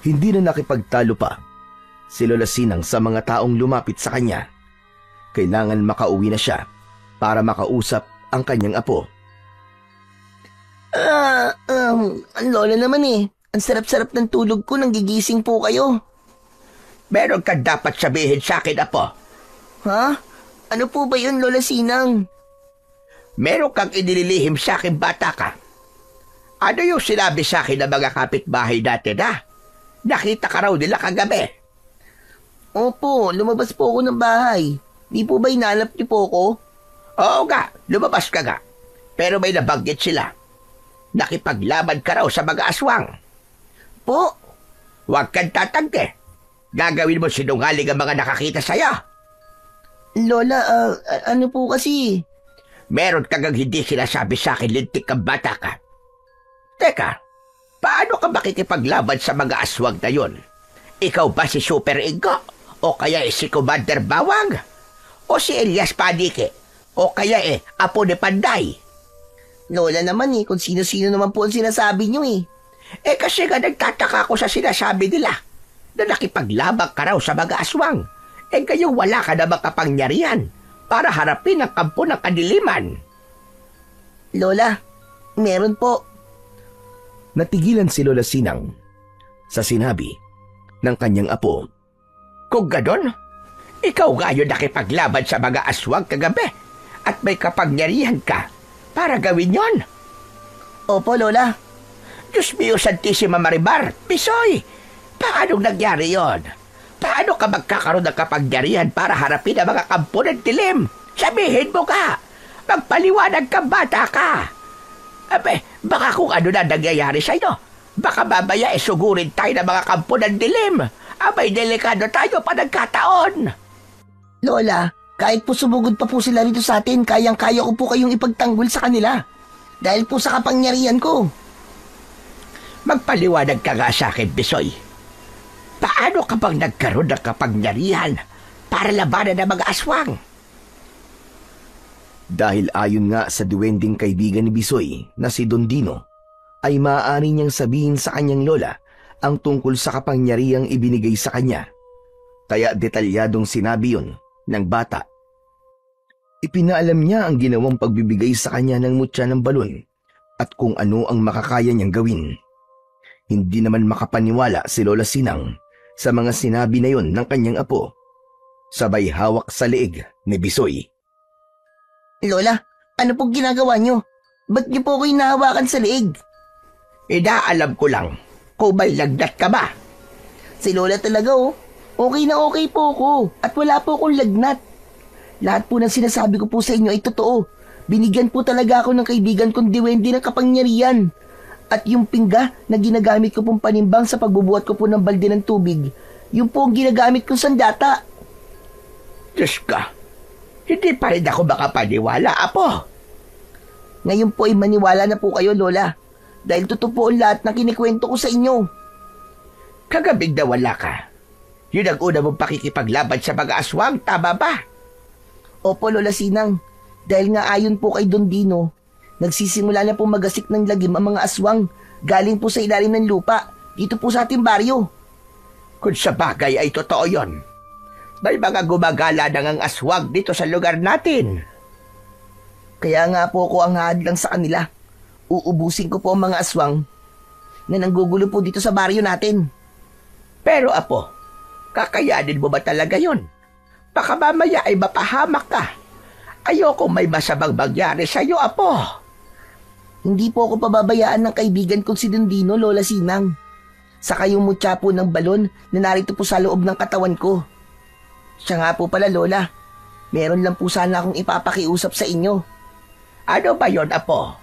Hindi na nakipagtalo pa si Lola Sinang sa mga taong lumapit sa kanya. Kailangan makauwi na siya para makausap ang kanyang apo. Ang lola naman eh. Ang sarap-sarap ng tulog ko nang gigising po kayo. Meron ka dapat sabihin sa akin, apo. Ha? Ano po ba yun, Lola Sinang? Meron kang inililihim sa akin, bata ka. Ano yung sinabi sa akin ng mga kapitbahay natin, ha? Nakita ka raw nila kagabi. Opo, lumabas po ako ng bahay. Di po ba hinanap niyo po ako? Oo nga, lumabas ka nga. Pero may nabanggit sila. Nakipaglaban ka raw sa mga aswang. Po? Huwag kang tatangke. Gagawin mo sinungaling ang mga nakakita sa'yo. Lola, ano po kasi? Meron kagang hindi sinasabi sa akin, lintik kang bata ka. Teka, paano ka makikipaglaban sa mga aswang na yun? Ikaw ba si Super Ingo? O kaya si Commander Bawang? O si Elias Padike? O kaya apo ni Panday? Lola naman kung sino-sino naman po ang sinasabi niyo kasi nga nagtataka ako sa sinasabi nila na nakipaglabang ka raw sa mga aswang. Ngayon wala ka na makapangyarihan para harapin ang kampo ng kadiliman. Lola, meron po. Natigilan si Lola Sinang sa sinabi ng kanyang apo. Kung ganon, ikaw nga yun nakipaglaban sa mga aswang kagabi at may kapangyarihan ka para gawin yon. Opo, Lola. Diyos mio, Santissima Maribar, Bisoy, paano nangyari yon? Paano ka magkakaroon ng kapangyarihan para harapin ang mga kampo ng dilim? Sabihin mo ka! Magpaliwanag ka, bata ka! Baka kung ano na nangyayari sa'yo. Baka mamaya sugurin tayo ng mga kampo ng dilim. Delikado tayo pa nagkataon. Lola, kahit po sumugod pa po sila rito sa atin, kayang-kaya ko po kayong ipagtanggol sa kanila. Dahil po sa kapangyarihan ko. Magpaliwanag ka nga sa akin, Bisoy. Paano ka bang nagkaroon ng kapangyarihan para labanan ng mga aswang? Dahil ayon nga sa duwending kaibigan ni Bisoy na si Don Dino, ay maaari niyang sabihin sa kanyang lola ang tungkol sa kapangyarihang ibinigay sa kanya. Kaya detalyadong sinabi yun ng bata. Ipinaalam niya ang ginawang pagbibigay sa kanya ng mutya ng balon at kung ano ang makakaya niyang gawin. Hindi naman makapaniwala si Lola Sinang sa mga sinabi na yon ng kanyang apo. Sabay hawak sa leeg ni Bisoy. Lola, ano pong ginagawa niyo? Ba't niyo po ako hinahawakan sa leeg? Inaalam ko lang kung may lagnat ka ba. Si Lola talaga okay na okay po ako at wala po akong lagnat. Lahat po ng sinasabi ko po sa inyo ay totoo. Binigyan po talaga ako ng kaibigan kong diwende ng kapangyarihan. At yung pingga na ginagamit ko pong panimbang sa pagbubuhat ko po ng balde ng tubig, yung po ang ginagamit kong sandata. Diyos ka, hindi pa rin ako makapaniwala, apo. Ngayon po ay maniwala na po kayo, Lola. Dahil totoo po ang lahat na kinikwento ko sa inyo. Kagabing na wala ka. Yun ang una mong pakikipaglaban sa mga aswang, tama ba? Opo, Lola Sinang. Dahil nga ayon po kay Don Dino, nagsisimula na po magasik ng lagim ang mga aswang galing po sa ilalim ng lupa, dito po sa ating baryo. Kung sa bagay ay totoo yon, may mga gumagala ng ang aswang dito sa lugar natin. Kaya nga po ako ang hadlang sa kanila. Uubusin ko po ang mga aswang na nanggugulo po dito sa baryo natin. Pero apo, kakayanin mo ba talaga yon? Baka mamaya ay mapahamak ka. Ayoko may masamang mangyari sa'yo, apo. Hindi po ako pababayaan ng kaibigan kong si Dondino, Lola Sinang. Saka yung mutya po ng balon na narito po sa loob ng katawan ko. Siya nga po pala, Lola. Meron lang po sana akong ipapakiusap sa inyo. Ano ba yon, apo?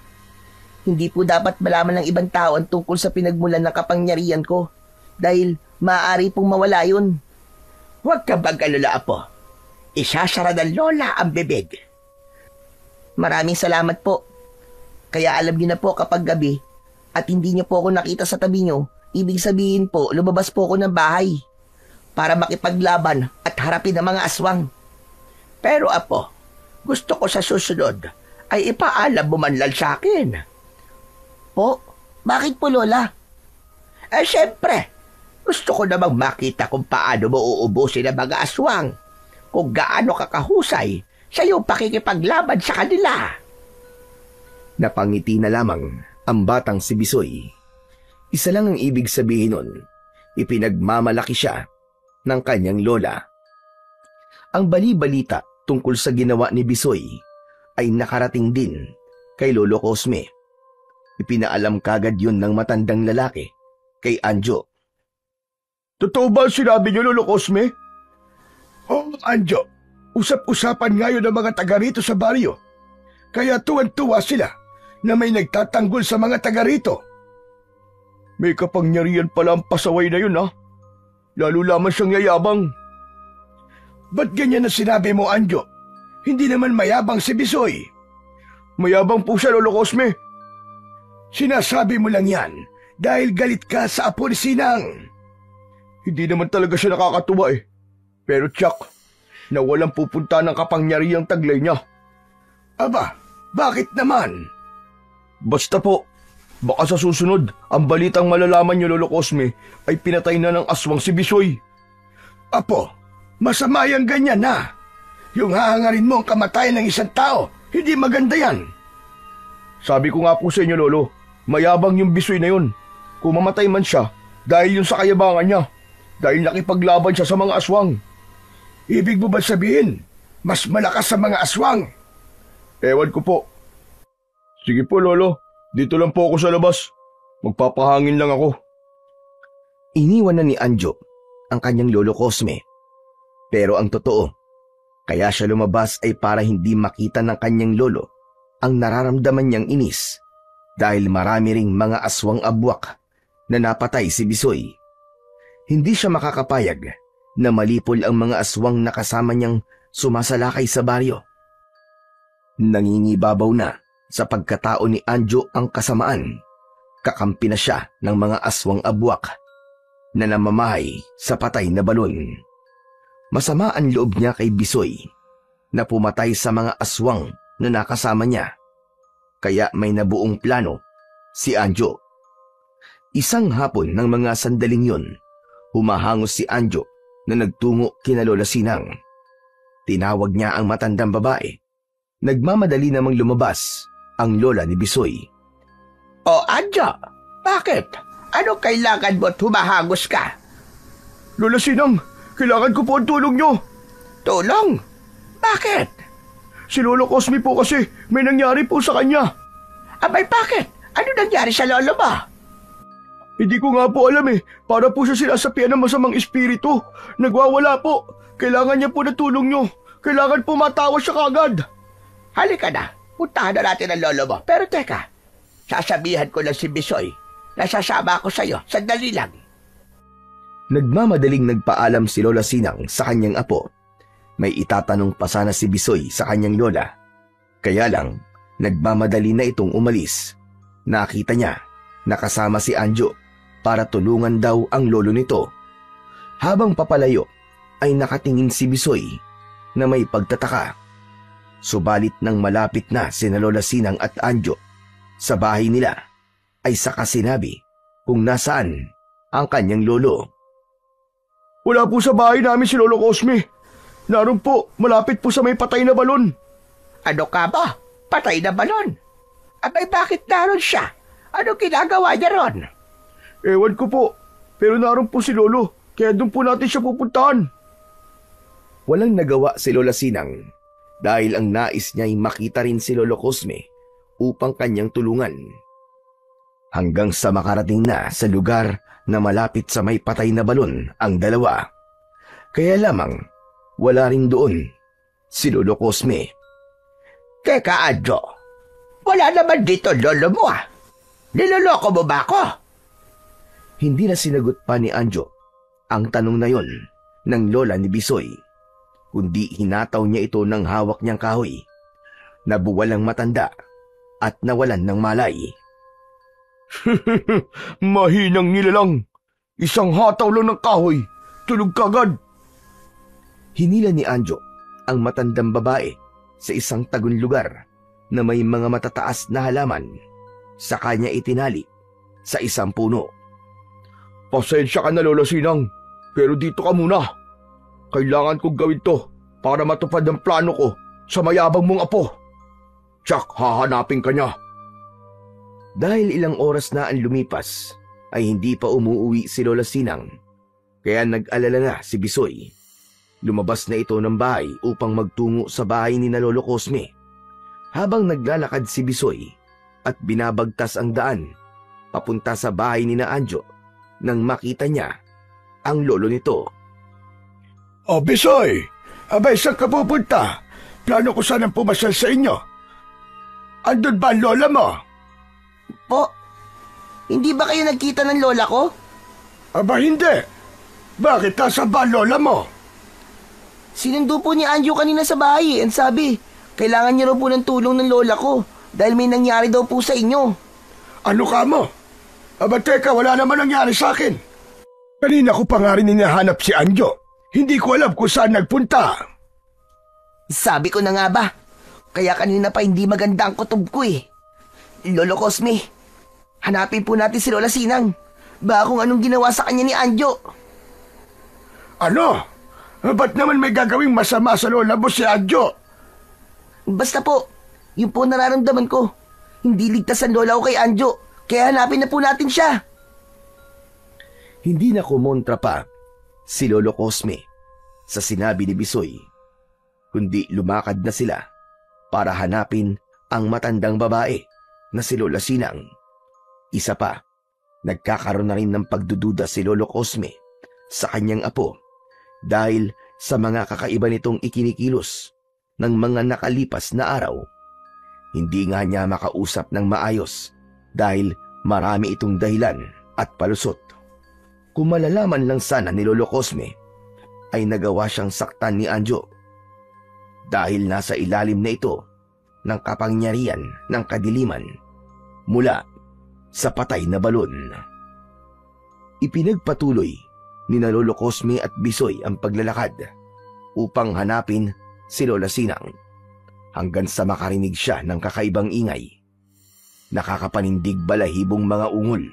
Hindi po dapat malaman ng ibang tao ang tungkol sa pinagmulan ng kapangyarihan ko. Dahil maaari pong mawala yun. Huwag ka mag-alala, apo. Isasara ng lola ang bibig. Maraming salamat po. Kaya alam niyo na po kapag gabi at hindi niyo po ako nakita sa tabi niyo, ibig sabihin po lumabas po ako ng bahay para makipaglaban at harapin ang mga aswang. Pero apo, gusto ko sa susunod ay ipaalam mo man lang sa akin. Po? Bakit po, Lola? Siyempre, gusto ko namang makita kung paano mo uubusin ang mga aswang, kung gaano kakahusay sa iyong pakikipaglaban sa kanila. Napangiti na lamang ang batang si Bisoy. Isa lang ang ibig sabihin nun, ipinagmamalaki siya ng kanyang lola. Ang bali-balita tungkol sa ginawa ni Bisoy ay nakarating din kay Lolo Cosme. Ipinaalam kagad yun ng matandang lalaki kay Anjo. Totoo ba sinabi niyo, Lolo Cosme? Oo, Anjo. Usap-usapan ngayon ng mga taga rito sa baryo. Kaya tuwan-tuwa sila na may nagtatanggol sa mga taga rito. May kapangyarihan pala ang pasaway na yun, ha? Lalo lamang siyang yayabang. Ba't ganyan na sinabi mo, Anjo? Hindi naman mayabang si Bisoy. Mayabang po siya, Lolo Cosme. Sinasabi mo lang yan dahil galit ka sa apo ni Sinang. Hindi naman talaga siya nakakatuwa eh. Pero tiyak, na walang pupunta ng kapangyarihang taglay niya. Aba, bakit naman? Basta po, baka sa susunod, ang balitang malalaman niyo, Lolo Cosme, ay pinatay na ng aswang si Bisoy. Apo, masama yung ganyan na. Yung hahangarin mo ang kamatayan ng isang tao, hindi maganda yan. Sabi ko nga po sa inyo, Lolo, mayabang yung Bisoy na yun. Kung mamatay man siya, dahil yun sa kayabangan niya. Dahil nakipaglaban siya sa mga aswang. Ibig mo ba sabihin, mas malakas sa mga aswang? Ewan ko po. Sige po, Lolo. Dito lang po ako sa labas. Magpapahangin lang ako. Iniwan na ni Anjo ang kanyang Lolo Cosme. Pero ang totoo, kaya siya lumabas ay para hindi makita ng kanyang lolo ang nararamdaman niyang inis dahil marami ring mga aswang abwak na napatay si Bisoy. Hindi siya makakapayag na malipol ang mga aswang na kasama niyang sumasalakay sa baryo. Nangingibabaw na sa pagkatao ni Anjo ang kasamaan. Kakampi na siya ng mga aswang abwak. na namamahay sa patay na balon. Masama ang loob niya kay Bisoy na pumatay sa mga aswang na nakasama niya. Kaya may nabuong plano si Anjo. Isang hapon ng mga sandaling yun, humahangos si Anjo na nagtungo kina Lola Sinang. Tinawag niya ang matandang babae. Nagmamadali namang lumabas ang lola ni Bisoy. O Anjo, bakit? Ano kailangan mo't humahangos ka? Lola Sinang, kailangan ko po ang tulong nyo. Tulong? Bakit? Si Lolo Cosme po kasi may nangyari po sa kanya. Abay bakit? Ano nangyari sa lolo mo? Hindi ko nga po alam Para po siya sinasapian ng masamang espiritu. Nagwawala po. Kailangan niya po na tulong nyo. Kailangan po matawa siya kagad. Halika na. Puntahan na natin ang lolo mo. Pero teka, sasabihan ko lang si Bisoy na sasama ako sa'yo. Sandali lang. Nagmamadaling nagpaalam si Lola Sinang sa kanyang apo. May itatanong pa sana si Bisoy sa kanyang lola. Kaya lang, nagmamadali na itong umalis. Nakita niya nakasama si Anjo para tulungan daw ang lolo nito. Habang papalayo ay nakatingin si Bisoy na may pagtataka. Subalit nang malapit na sina Lola Sinang at Anjo sa bahay nila ay saka sinabi kung nasaan ang kanyang lolo. Wala po sa bahay namin si Lolo Cosme. Naroon po, malapit po sa may patay na balon. Ano ka ba? Patay na balon? Abay bakit naroon siya? Ano ginagawa niya ron? Ewan ko po, pero naroon po si Lolo, kaya doon po natin siya pupuntahan. Walang nagawa si Lola Sinang dahil ang nais niya ay makita rin si Lolo Cosme upang kanyang tulungan. Hanggang sa makarating na sa lugar na malapit sa may patay na balon ang dalawa. Kaya lamang wala rin doon si Lolo Cosme. Teka, Anjo. Wala naman dito lolo mo Niloloko mo ba ako? Hindi na sinagot pa ni Anjo ang tanong na yon ng lola ni Bisoy, kundi hinataw niya ito ng hawak niyang kahoy. Nabuwalang matanda at nawalan ng malay. Mahinang nilalang. Isang hataw lang ng kahoy. Tulog kagad. Hinila ni Anjo ang matandang babae sa isang tagun lugar na may mga matataas na halaman. Sa kanya itinali sa isang puno. Pasensya ka na Lola Sinang, pero dito ka muna. Kailangan kong gawin to para matupad ang plano ko sa mayabang mong apo. Tsak, hahanapin ka niya. Dahil ilang oras na ang lumipas ay hindi pa umuuwi si Lola Sinang, kaya nag-alala na si Bisoy. Lumabas na ito ng bahay upang magtungo sa bahay ni na Lolo Cosme. Habang naglalakad si Bisoy at binabagtas ang daan papunta sa bahay ni na Anjo nang makita niya ang lolo nito. O Bisoy, abay saan ka pupunta? Plano ko sanang pumasyal sa inyo. Andun ba ang lola mo? Po, hindi ba kayo nagkita ng lola ko? Aba hindi. Bakit nasa ba ang lola mo? Sinundo po ni Anjo kanina sa bahay ang sabi, kailangan niyo raw po ng tulong ng lola ko dahil may nangyari daw po sa inyo. Ano ka mo? Aba teka, wala naman nangyari sa akin. Kanina ko pa nga rin hinahanap si Anjo. Hindi ko alam kung saan nagpunta. Sabi ko na nga ba, kaya kanina pa hindi maganda ang kutob ko Lolo Cosme, hanapin po natin si Lola Sinang. Baka kung anong ginawa sa kanya ni Anjo. Ano? Ba't naman may gagawing masama sa lola mo si Anjo? Basta po, yun po nararamdaman ko. Hindi ligtas ang lola ko kay Anjo, kaya hanapin na po natin siya. Hindi na kumontra pa si Lolo Cosme sa sinabi ni Bisoy, kundi lumakad na sila para hanapin ang matandang babae na si Lola Sinang. Isa pa, nagkakaroon na rin ng pagdududa si Lolo Cosme sa kanyang apo dahil sa mga kakaiba nitong ikinikilos ng mga nakalipas na araw. Hindi nga niya makausap ng maayos dahil marami itong dahilan at palusot. Kung malalaman lang sana ni Lolo Cosme ay nagawa siyang saktan ni Anjo dahil nasa ilalim na ito ng kapangyarihan ng kadiliman mula sa patay na balon. Ipinagpatuloy ni na Lolo Cosme at Bisoy ang paglalakad upang hanapin si Lola Sinang hanggang sa makarinig siya ng kakaibang ingay. Nakakapanindig balahibong mga ungol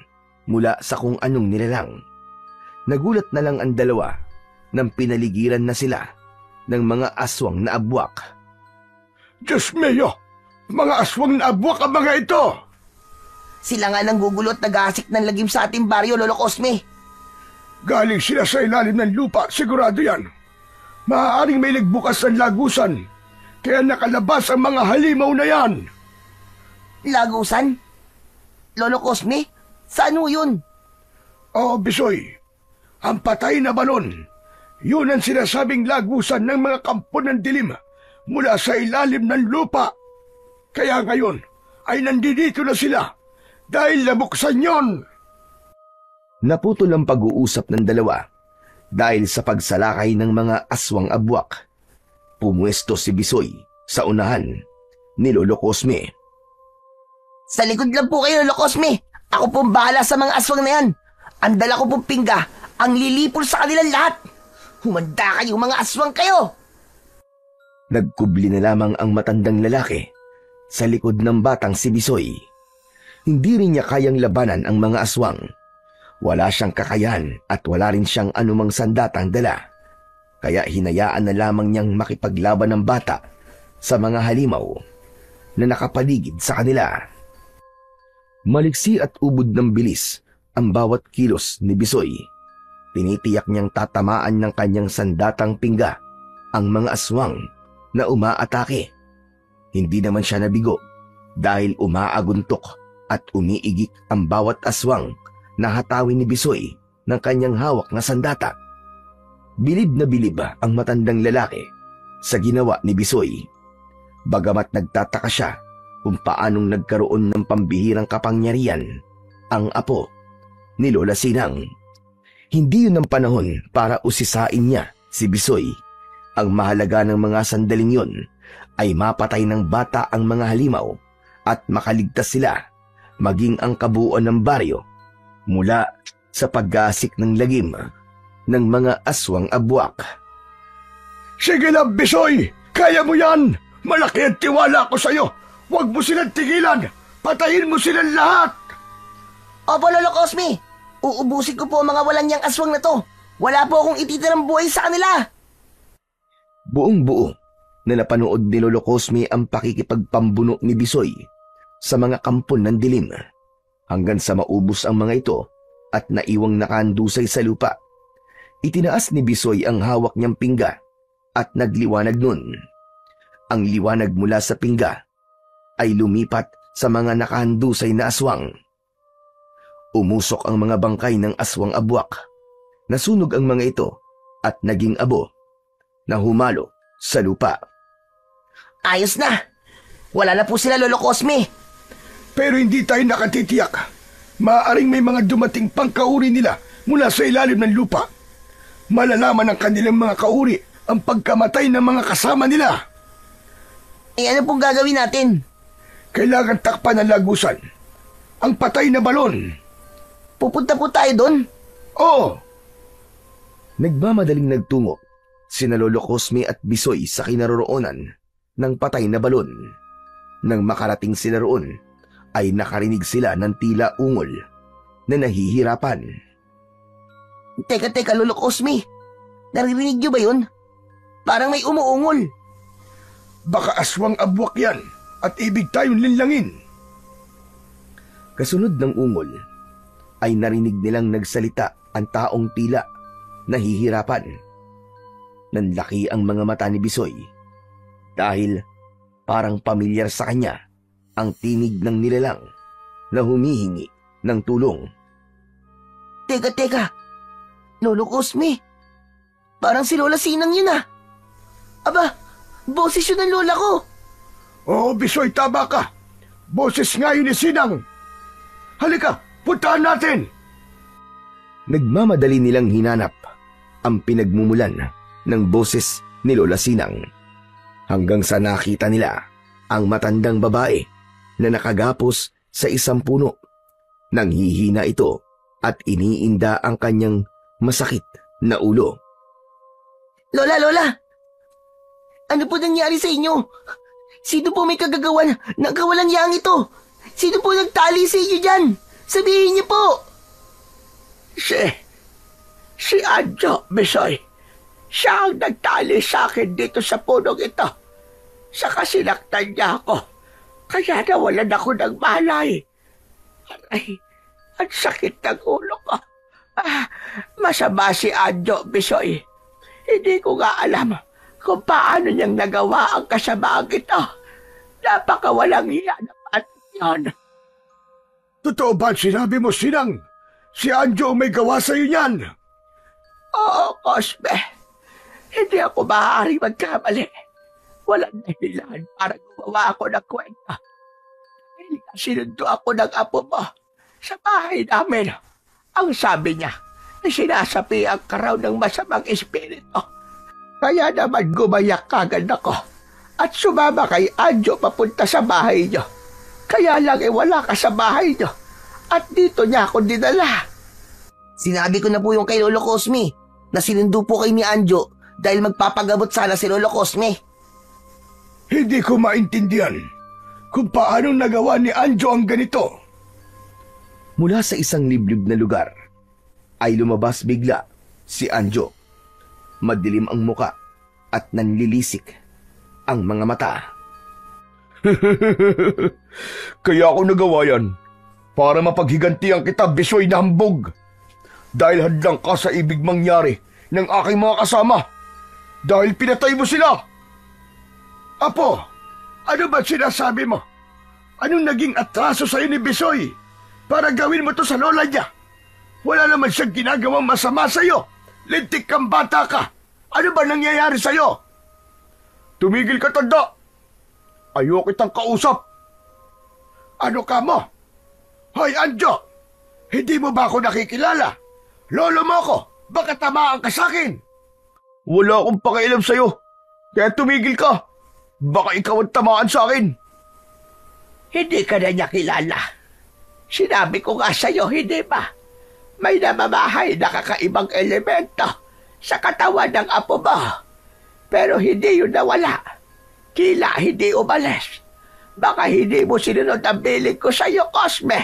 mula sa kung anong nilalang. Nagulat na lang ang dalawa nang pinaligiran na sila ng mga aswang na abwak. Diyos mio! Mga aswang na abwak ang mga ito! Sila nga nang gugulo at nag-aasik ng lagim sa ating baryo, Lolo Cosme. Galing sila sa ilalim ng lupa, sigurado yan. Maaaring may nagbukas ng lagusan, kaya nakalabas ang mga halimaw na yan. Lagusan? Lolo Cosme? Saan ho yun? Oo, Bisoy. Ang patay na balon. Yun ang sinasabing lagusan ng mga kampo ng dilim mula sa ilalim ng lupa. Kaya ngayon ay nandito na sila dahil nabuksan yon. Naputol ang pag-uusap ng dalawa dahil sa pagsalakay ng mga aswang abwak. Pumuesto si Bisoy sa unahan ni Lolo Cosme. Sa likod lang po kayo, Lolo Cosme. Ako pong bahala sa mga aswang na yan. Ang dala ko pong pingga, ang lilipol sa kanilang lahat. Humanda kayo, mga aswang kayo! Nagkubli na lamang ang matandang lalaki sa likod ng batang si Bisoy. Hindi rin niya kayang labanan ang mga aswang. Wala siyang kakayahan at wala rin siyang anumang sandatang dala. Kaya hinayaan na lamang niyang makipaglaban ng bata sa mga halimaw na nakapaligid sa kanila. Maliksi at ubod ng bilis ang bawat kilos ni Bisoy. Tinitiyak niyang tatamaan ng kanyang sandatang pingga ang mga aswang na umaatake. Hindi naman siya nabigo dahil umaaguntok at umiigik ang bawat aswang na hatawin ni Bisoy ng kanyang hawak na sandata. Bilib na bilib ang matandang lalaki sa ginawa ni Bisoy. Bagamat nagtataka siya kung paanong nagkaroon ng pambihirang kapangyarihan ang apo ni Lola Sinang. Hindi yun ang panahon para usisain niya si Bisoy. Ang mahalaga ng mga sandaling yun ay mapatay ng bata ang mga halimaw at makaligtas sila maging ang kabuuan ng baryo mula sa pag-gasik ng lagim ng mga aswang abwak. Sige lang, Bisoy! Kaya mo yan! Malaki ang tiwala ko sa'yo! Huwag mo silang tigilan! Patayin mo silang lahat! Opo, Lolo Cosme! Uubusin ko po ang mga walang niyang aswang na to! Wala po akong ititirang buhay sa kanila! Buong buo na napanood ni Lolo Cosme ang pakikipagpambuno ni Bisoy sa mga kampon ng dilim hanggang sa maubos ang mga ito at naiwang nakandusay sa lupa. Itinaas ni Bisoy ang hawak niyang pingga at nagliwanag nun. Ang liwanag mula sa pingga ay lumipat sa mga nakahandusay na aswang. Umusok ang mga bangkay ng aswang abwak. Nasunog ang mga ito at naging abo na humalo sa lupa. Ayos na! Wala na po sila, Lolo Cosme! Pero hindi tayo nakatitiyak. Maaaring may mga dumating pang kauri nila mula sa ilalim ng lupa. Malalaman ng kanilang mga kauri ang pagkamatay ng mga kasama nila. Eh ano pong gagawin natin? Kailangan takpan ng lagusan. Ang patay na balon. Pupunta po tayo doon? Oo. Nagmamadaling nagtungo sina Lolo Cosme at Bisoy sa kinaroroonan ng patay na balon. Nang makarating sila roon, ay nakarinig sila ng tila ungol na nahihirapan. Teka, Lolo Cosme. Naririnig niyo ba yun? Parang may umuungol. Baka aswang abwak yan at ibig tayong linlangin. Kasunod ng ungol, ay narinig nilang nagsalita ang taong tila nahihirapan. Nanlaki ang mga mata ni Bisoy dahil parang pamilyar sa kanya ang tinig ng nilalang na humihingi ng tulong. Teka. Lolo Cosme. Parang si Lola Sinang yun ah. Aba, boses yun ng lola ko. Oo, Bisoy, tama ka. Boses nga yun ni Sinang. Halika, puntahan natin. Nagmamadali nilang hinanap ang pinagmumulan ng boses ni Lola Sinang hanggang sa nakita nila ang matandang babae na nakagapos sa isang puno. Nanghihina ito at iniinda ang kanyang masakit na ulo. Lola, Lola! Ano po nangyari sa inyo? Sino po may kagagawan ng kawalang yang ito? Sino po nagtali sa inyo dyan? Sabihin niyo po! Si Anjo, Bisoy. Siya ang nagtali sa akin dito sa punong ito. Saka sinaktan niya ako. Kaya nawalan ako ng malay. Ay, ang sakit ng ulo ko. Masama si Anjo, Bisoy. Hindi ko nga alam kung paano niyang nagawa ang kasamaang ito. Napakawalang hiya naman yun. Totoo ba sinabi mo, Sinang? Si Anjo may gawa sa'yo niyan? Oo, Cosme. Hindi ako maaari magkamali. Walang dahilan para gumawa ako ng kwenta. Dahil sinundo ako ng apo mo sa bahay namin. Ang sabi niya, sinasapian ka raw ng masamang espiritu. Kaya naman gumayak kagad ako at sumama kay Anjo papunta sa bahay niyo. Kaya lang wala ka sa bahay niyo at dito niya ako dinala. Sinabi ko na po yung kay Lolo Cosme na sinundo po kay ni Anjo dahil magpapagamot sana si Lolo Cosme. Hindi ko maintindihan kung paano nagawa ni Anjo ang ganito. Mula sa isang liblib na lugar ay lumabas bigla si Anjo. Madilim ang muka at nanlilisik ang mga mata. Kaya ako nagawa yan para mapaghigantihan kita, Bisoy na hambog. Dahil hadlang ka sa ibig mangyari ng aking mga kasama. Dahil pinatay mo sila. Apo, ano ba sinasabi mo? Anong naging atraso sa'yo ni Bisoy para gawin mo to sa lola niya? Wala naman siyang ginagawang masama sa'yo. Lintik kang bata ka. Ano ba nangyayari sa'yo? Tumigil ka, tanda. Ayaw kitang kausap. Ano ka mo? Hoy, Anjo! Hindi mo ba ako nakikilala? Lolo mo ako. Baka tamaan ka sa'kin. Wala akong pakialam sa'yo. Kaya tumigil ka. Baka ikaw ang tamaan sa'kin. Hindi ka na niya kilala. Sinabi ko nga sa'yo, hindi ba? May namamahay na kakaibang elemento sa katawan ng apo mo. Pero hindi yun nawala. Tila hindi umalis. Baka hindi mo sinunod ang bilin ko sa'yo, Cosme,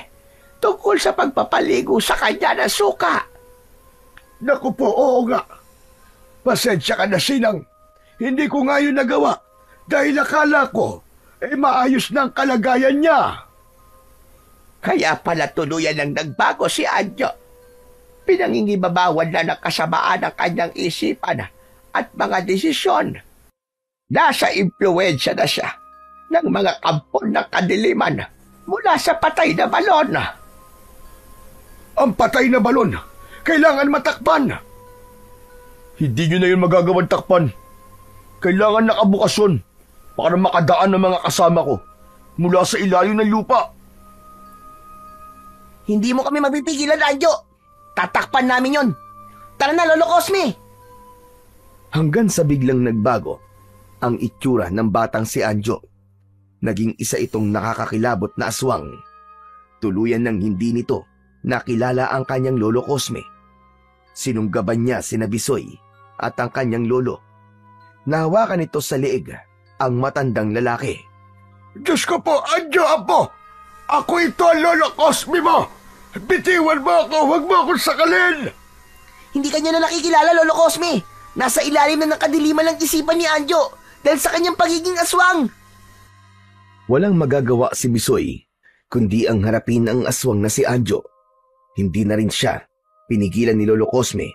tungkol sa pagpapaligo sa kanya ng suka. Naku po, oo nga. Pasensya ka na, Sinang. Hindi ko nga yun nagawa dahil akala ko, maayos na ang kalagayan niya. Kaya pala tuluyan nang nagbago si Anjo. Pinangingibabawan na ng kasamaan ng kanyang isipan at mga desisyon. Nasa impluwensya na siya ng mga kampon ng kadiliman mula sa patay na balon. Ang patay na balon, kailangan matakpan. Hindi nyo na yun magagawang takpan. Kailangan nakabukasyon para makadaan ng mga kasama ko mula sa ilalim ng lupa. Hindi mo kami mapipigilan, Anjo. Tatakpan namin yon. Tara na, Lolo Cosme! Hanggang sa biglang nagbago ang itsura ng batang si Anjo. Naging isa itong nakakakilabot na aswang. Tuluyan ng hindi nito nakilala ang kanyang Lolo Cosme. Sinunggaban niya sina Bisoy at ang kanyang lolo. Nahawakan nito sa leeg ang matandang lalaki. Diyos ko po, Anjo, Apo! Ako ito ang Lolo Cosme mo! Bitiwan mo ako! Huwag mo akong sakalin! Hindi kanya na nakikilala, Lolo Cosme. Nasa ilalim na ng kadiliman ng isipan ni Anjo dahil sa kanyang pagiging aswang. Walang magagawa si Bisoy kundi ang harapin ang aswang na si Anjo. Hindi na rin siya pinigilan ni Lolo Cosme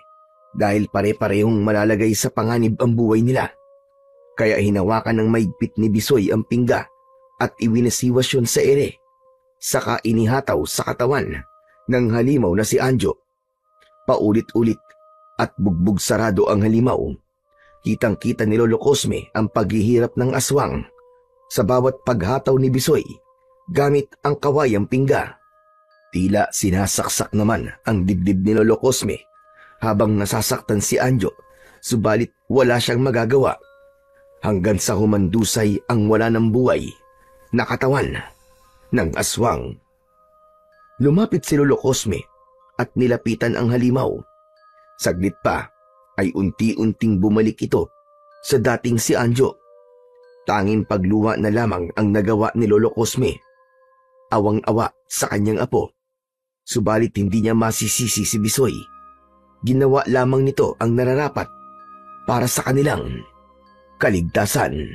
dahil pare-parehong malalagay sa panganib ang buhay nila. Kaya hinawakan ng maigpit ni Bisoy ang pingga at iwinasiwasyon sa ere. Saka inihataw sa katawan ng halimaw na si Anjo. Paulit-ulit at bugbog sarado ang halimaw. Kitang-kita ni Lolo Cosme ang paghihirap ng aswang sa bawat paghataw ni Bisoy gamit ang kawayang pingga. Tila sinasaksak naman ang dibdib ni Lolo Cosme habang nasasaktan si Anjo, subalit wala siyang magagawa hanggang sa humandusay ang wala ng buhay na katawan ng aswang. Lumapit si Lolo Cosme at nilapitan ang halimaw. Saglit pa ay unti-unting bumalik ito sa dating si Anjo. Tanging pagluwa na lamang ang nagawa ni Lolo Cosme. Awang-awa sa kanyang apo. Subalit hindi niya masisisi si Bisoy. Ginawa lamang nito ang nararapat para sa kanilang kaligtasan.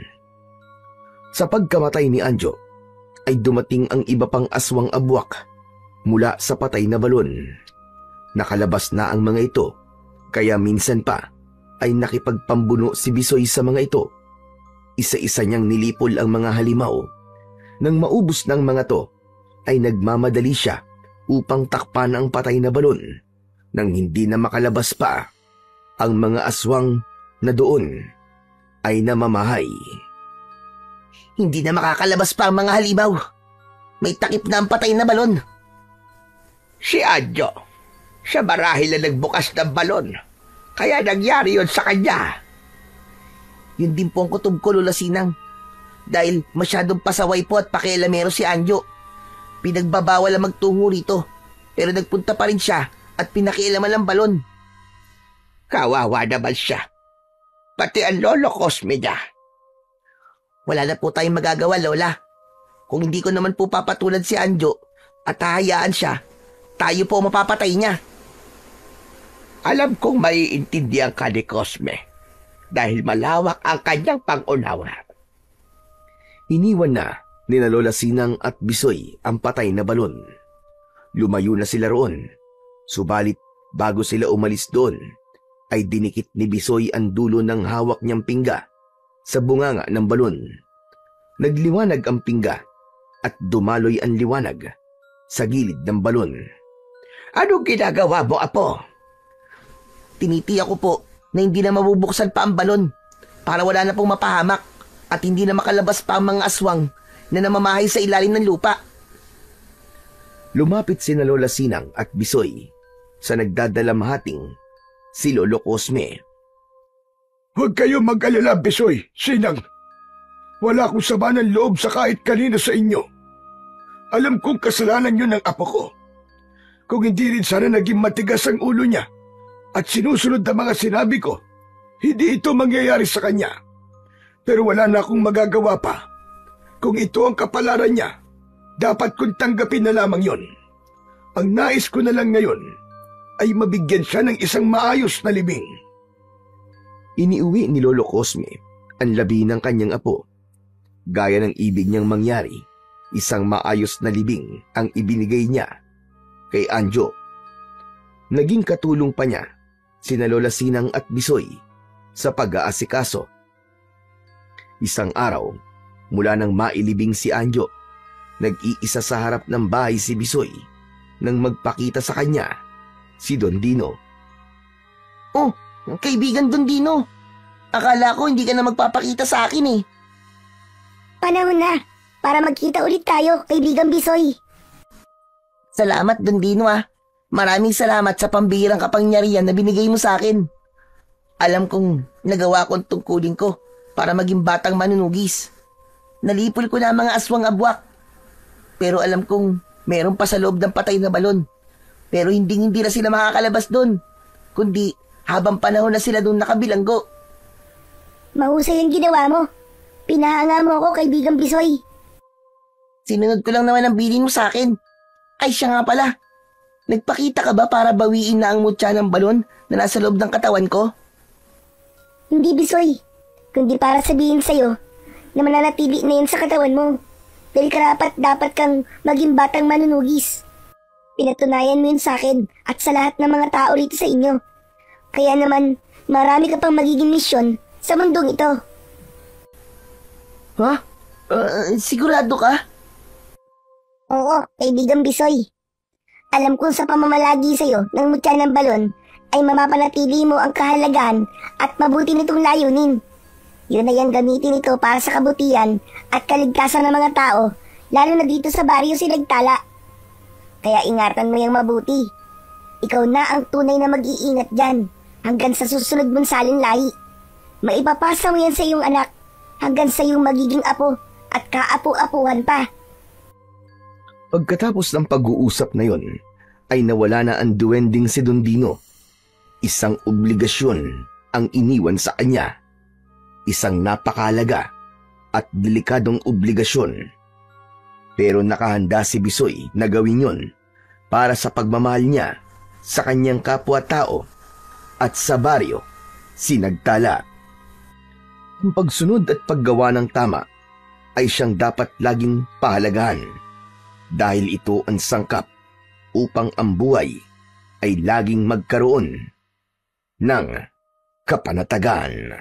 Sa pagkamatay ni Anjo, ay dumating ang iba pang aswang abwak mula sa patay na balon. Nakalabas na ang mga ito, kaya minsan pa ay nakipagpambuno si Bisoy sa mga ito. Isa-isa niyang nilipol ang mga halimaw. Nang maubos ng mga to, ay nagmamadali siya upang takpan ang patay na balon nang hindi na makalabas pa ang mga aswang na doon ay namamahay. Hindi na makakalabas pa ang mga halimaw. May takip na ang patay na balon. Si Anjo, siya marahil na nagbukas ng balon. Kaya nangyari yun sa kanya. Yun din po ang kutob ko, Lola Sinang. Dahil masyadong pasaway po at pakialamero si Anjo. Pinagbabawal ang magtungo rito. Pero nagpunta pa rin siya at pinakialaman ang balon. Kawawa naman siya. Pati ang Lolo Cosme niya. Wala na po tayong magagawa, Lola. Kung hindi ko naman po papatulad si Anjo at hahayaan siya, tayo po mapapatay niya. Alam kong maiintindihan ka ni Cosme dahil malawak ang kanyang pang-unawa. Iniwan na ni Lola Sinang at Bisoy ang patay na balon. Lumayo na sila roon. Subalit bago sila umalis doon, ay dinikit ni Bisoy ang dulo ng hawak niyang pingga sa bunganga ng balon. Nagliwanag ang pingga at dumaloy ang liwanag sa gilid ng balon. Anong ginagawa mo, Apo? Tinitiyak ko po na hindi na mabubuksan pa ang balon para wala na pong mapahamak at hindi na makalabas pa ang mga aswang na namamahay sa ilalim ng lupa. Lumapit sina Lola Sinang at Bisoy sa nagdadalamhating si Lolo Cosme. Huwag kayong mag-alala, Bisoy, Sinang. Wala akong sama ng loob sa kahit kanino sa inyo. Alam kong kasalanan yun ng apo ko. Kung hindi rin sana naging matigas ang ulo niya at sinusunod ang mga sinabi ko, hindi ito mangyayari sa kanya. Pero wala na akong magagawa pa. Kung ito ang kapalaran niya, dapat kong tanggapin na lamang yon. Ang nais ko na lang ngayon ay mabigyan siya ng isang maayos na libing. Iniuwi ni Lolo Cosme ang labi ng kanyang apo. Gaya ng ibig niyang mangyari, isang maayos na libing ang ibinigay niya kay Anjo. Naging katulong pa niya sina Lola Sinang at Bisoy sa pag-aasikaso. Isang araw, mula nang mailibing si Anjo, nag-iisa sa harap ng bahay si Bisoy nang magpakita sa kanya si Don Dino. Oh, kaibigan Don Dino. Akala ko hindi ka na magpapakita sa akin eh. Panahon na para magkita ulit tayo, kaibigan Bisoy. Salamat, Don Dino ah. Maraming salamat sa pambihirang kapangyarihan na binigay mo sa akin. Alam kong nagawa ko ang tungkulin ko para maging batang manunugis. Nalipol ko na ang mga aswang abwak. Pero alam kong meron pa sa loob ng patay na balon. Pero hindi na sila makakalabas doon. Kundi habang panahon na sila doon nakabilanggo. Mahusay ang ginawa mo. Pinahanga mo ako, kaibigan Bisoy. Sinunod ko lang naman ang bilin mo sa akin. Ay siya nga pala. Nagpakita ka ba para bawiin na ang mutya ng balon na nasa loob ng katawan ko? Hindi, Bisoy. Kundi para sabihin sa'yo na mananatili na yun sa katawan mo. Dahil dapat kang maging batang manunugis. Pinatunayan mo yun sa akin at sa lahat ng mga tao rito sa inyo. Kaya naman, marami ka pang magiging misyon sa mundong ito. Ha? Sigurado ka? Oo, kaibigan Bisoy. Alam kong sa pamamalagi sa'yo ng mutya ng balon ay mamapanatili mo ang kahalagahan at mabuti nitong layunin. Yun na yung gamitin ito para sa kabutihan at kaligtasan ng mga tao, lalo na dito sa baryo Silagtala. Kaya ingatan mo yung mabuti. Ikaw na ang tunay na mag-iingat dyan hanggang sa susunod mong salinlahi. Maipapasa mo yan sa iyong anak hanggang sa iyong magiging apo at kaapu-apuhan pa. Pagkatapos ng pag-uusap na yon, ay nawala na ang duwending si Don Dino. Isang obligasyon ang iniwan sa kanya. Isang napakalaga at delikadong obligasyon. Pero nakahanda si Bisoy na gawin yon para sa pagmamahal niya sa kanyang kapwa-tao at sa baryo Sinagtala. Ang pagsunod at paggawa ng tama ay siyang dapat laging pahalagahan dahil ito ang sangkap upang ang buhay ay laging magkaroon ng kapanatagan.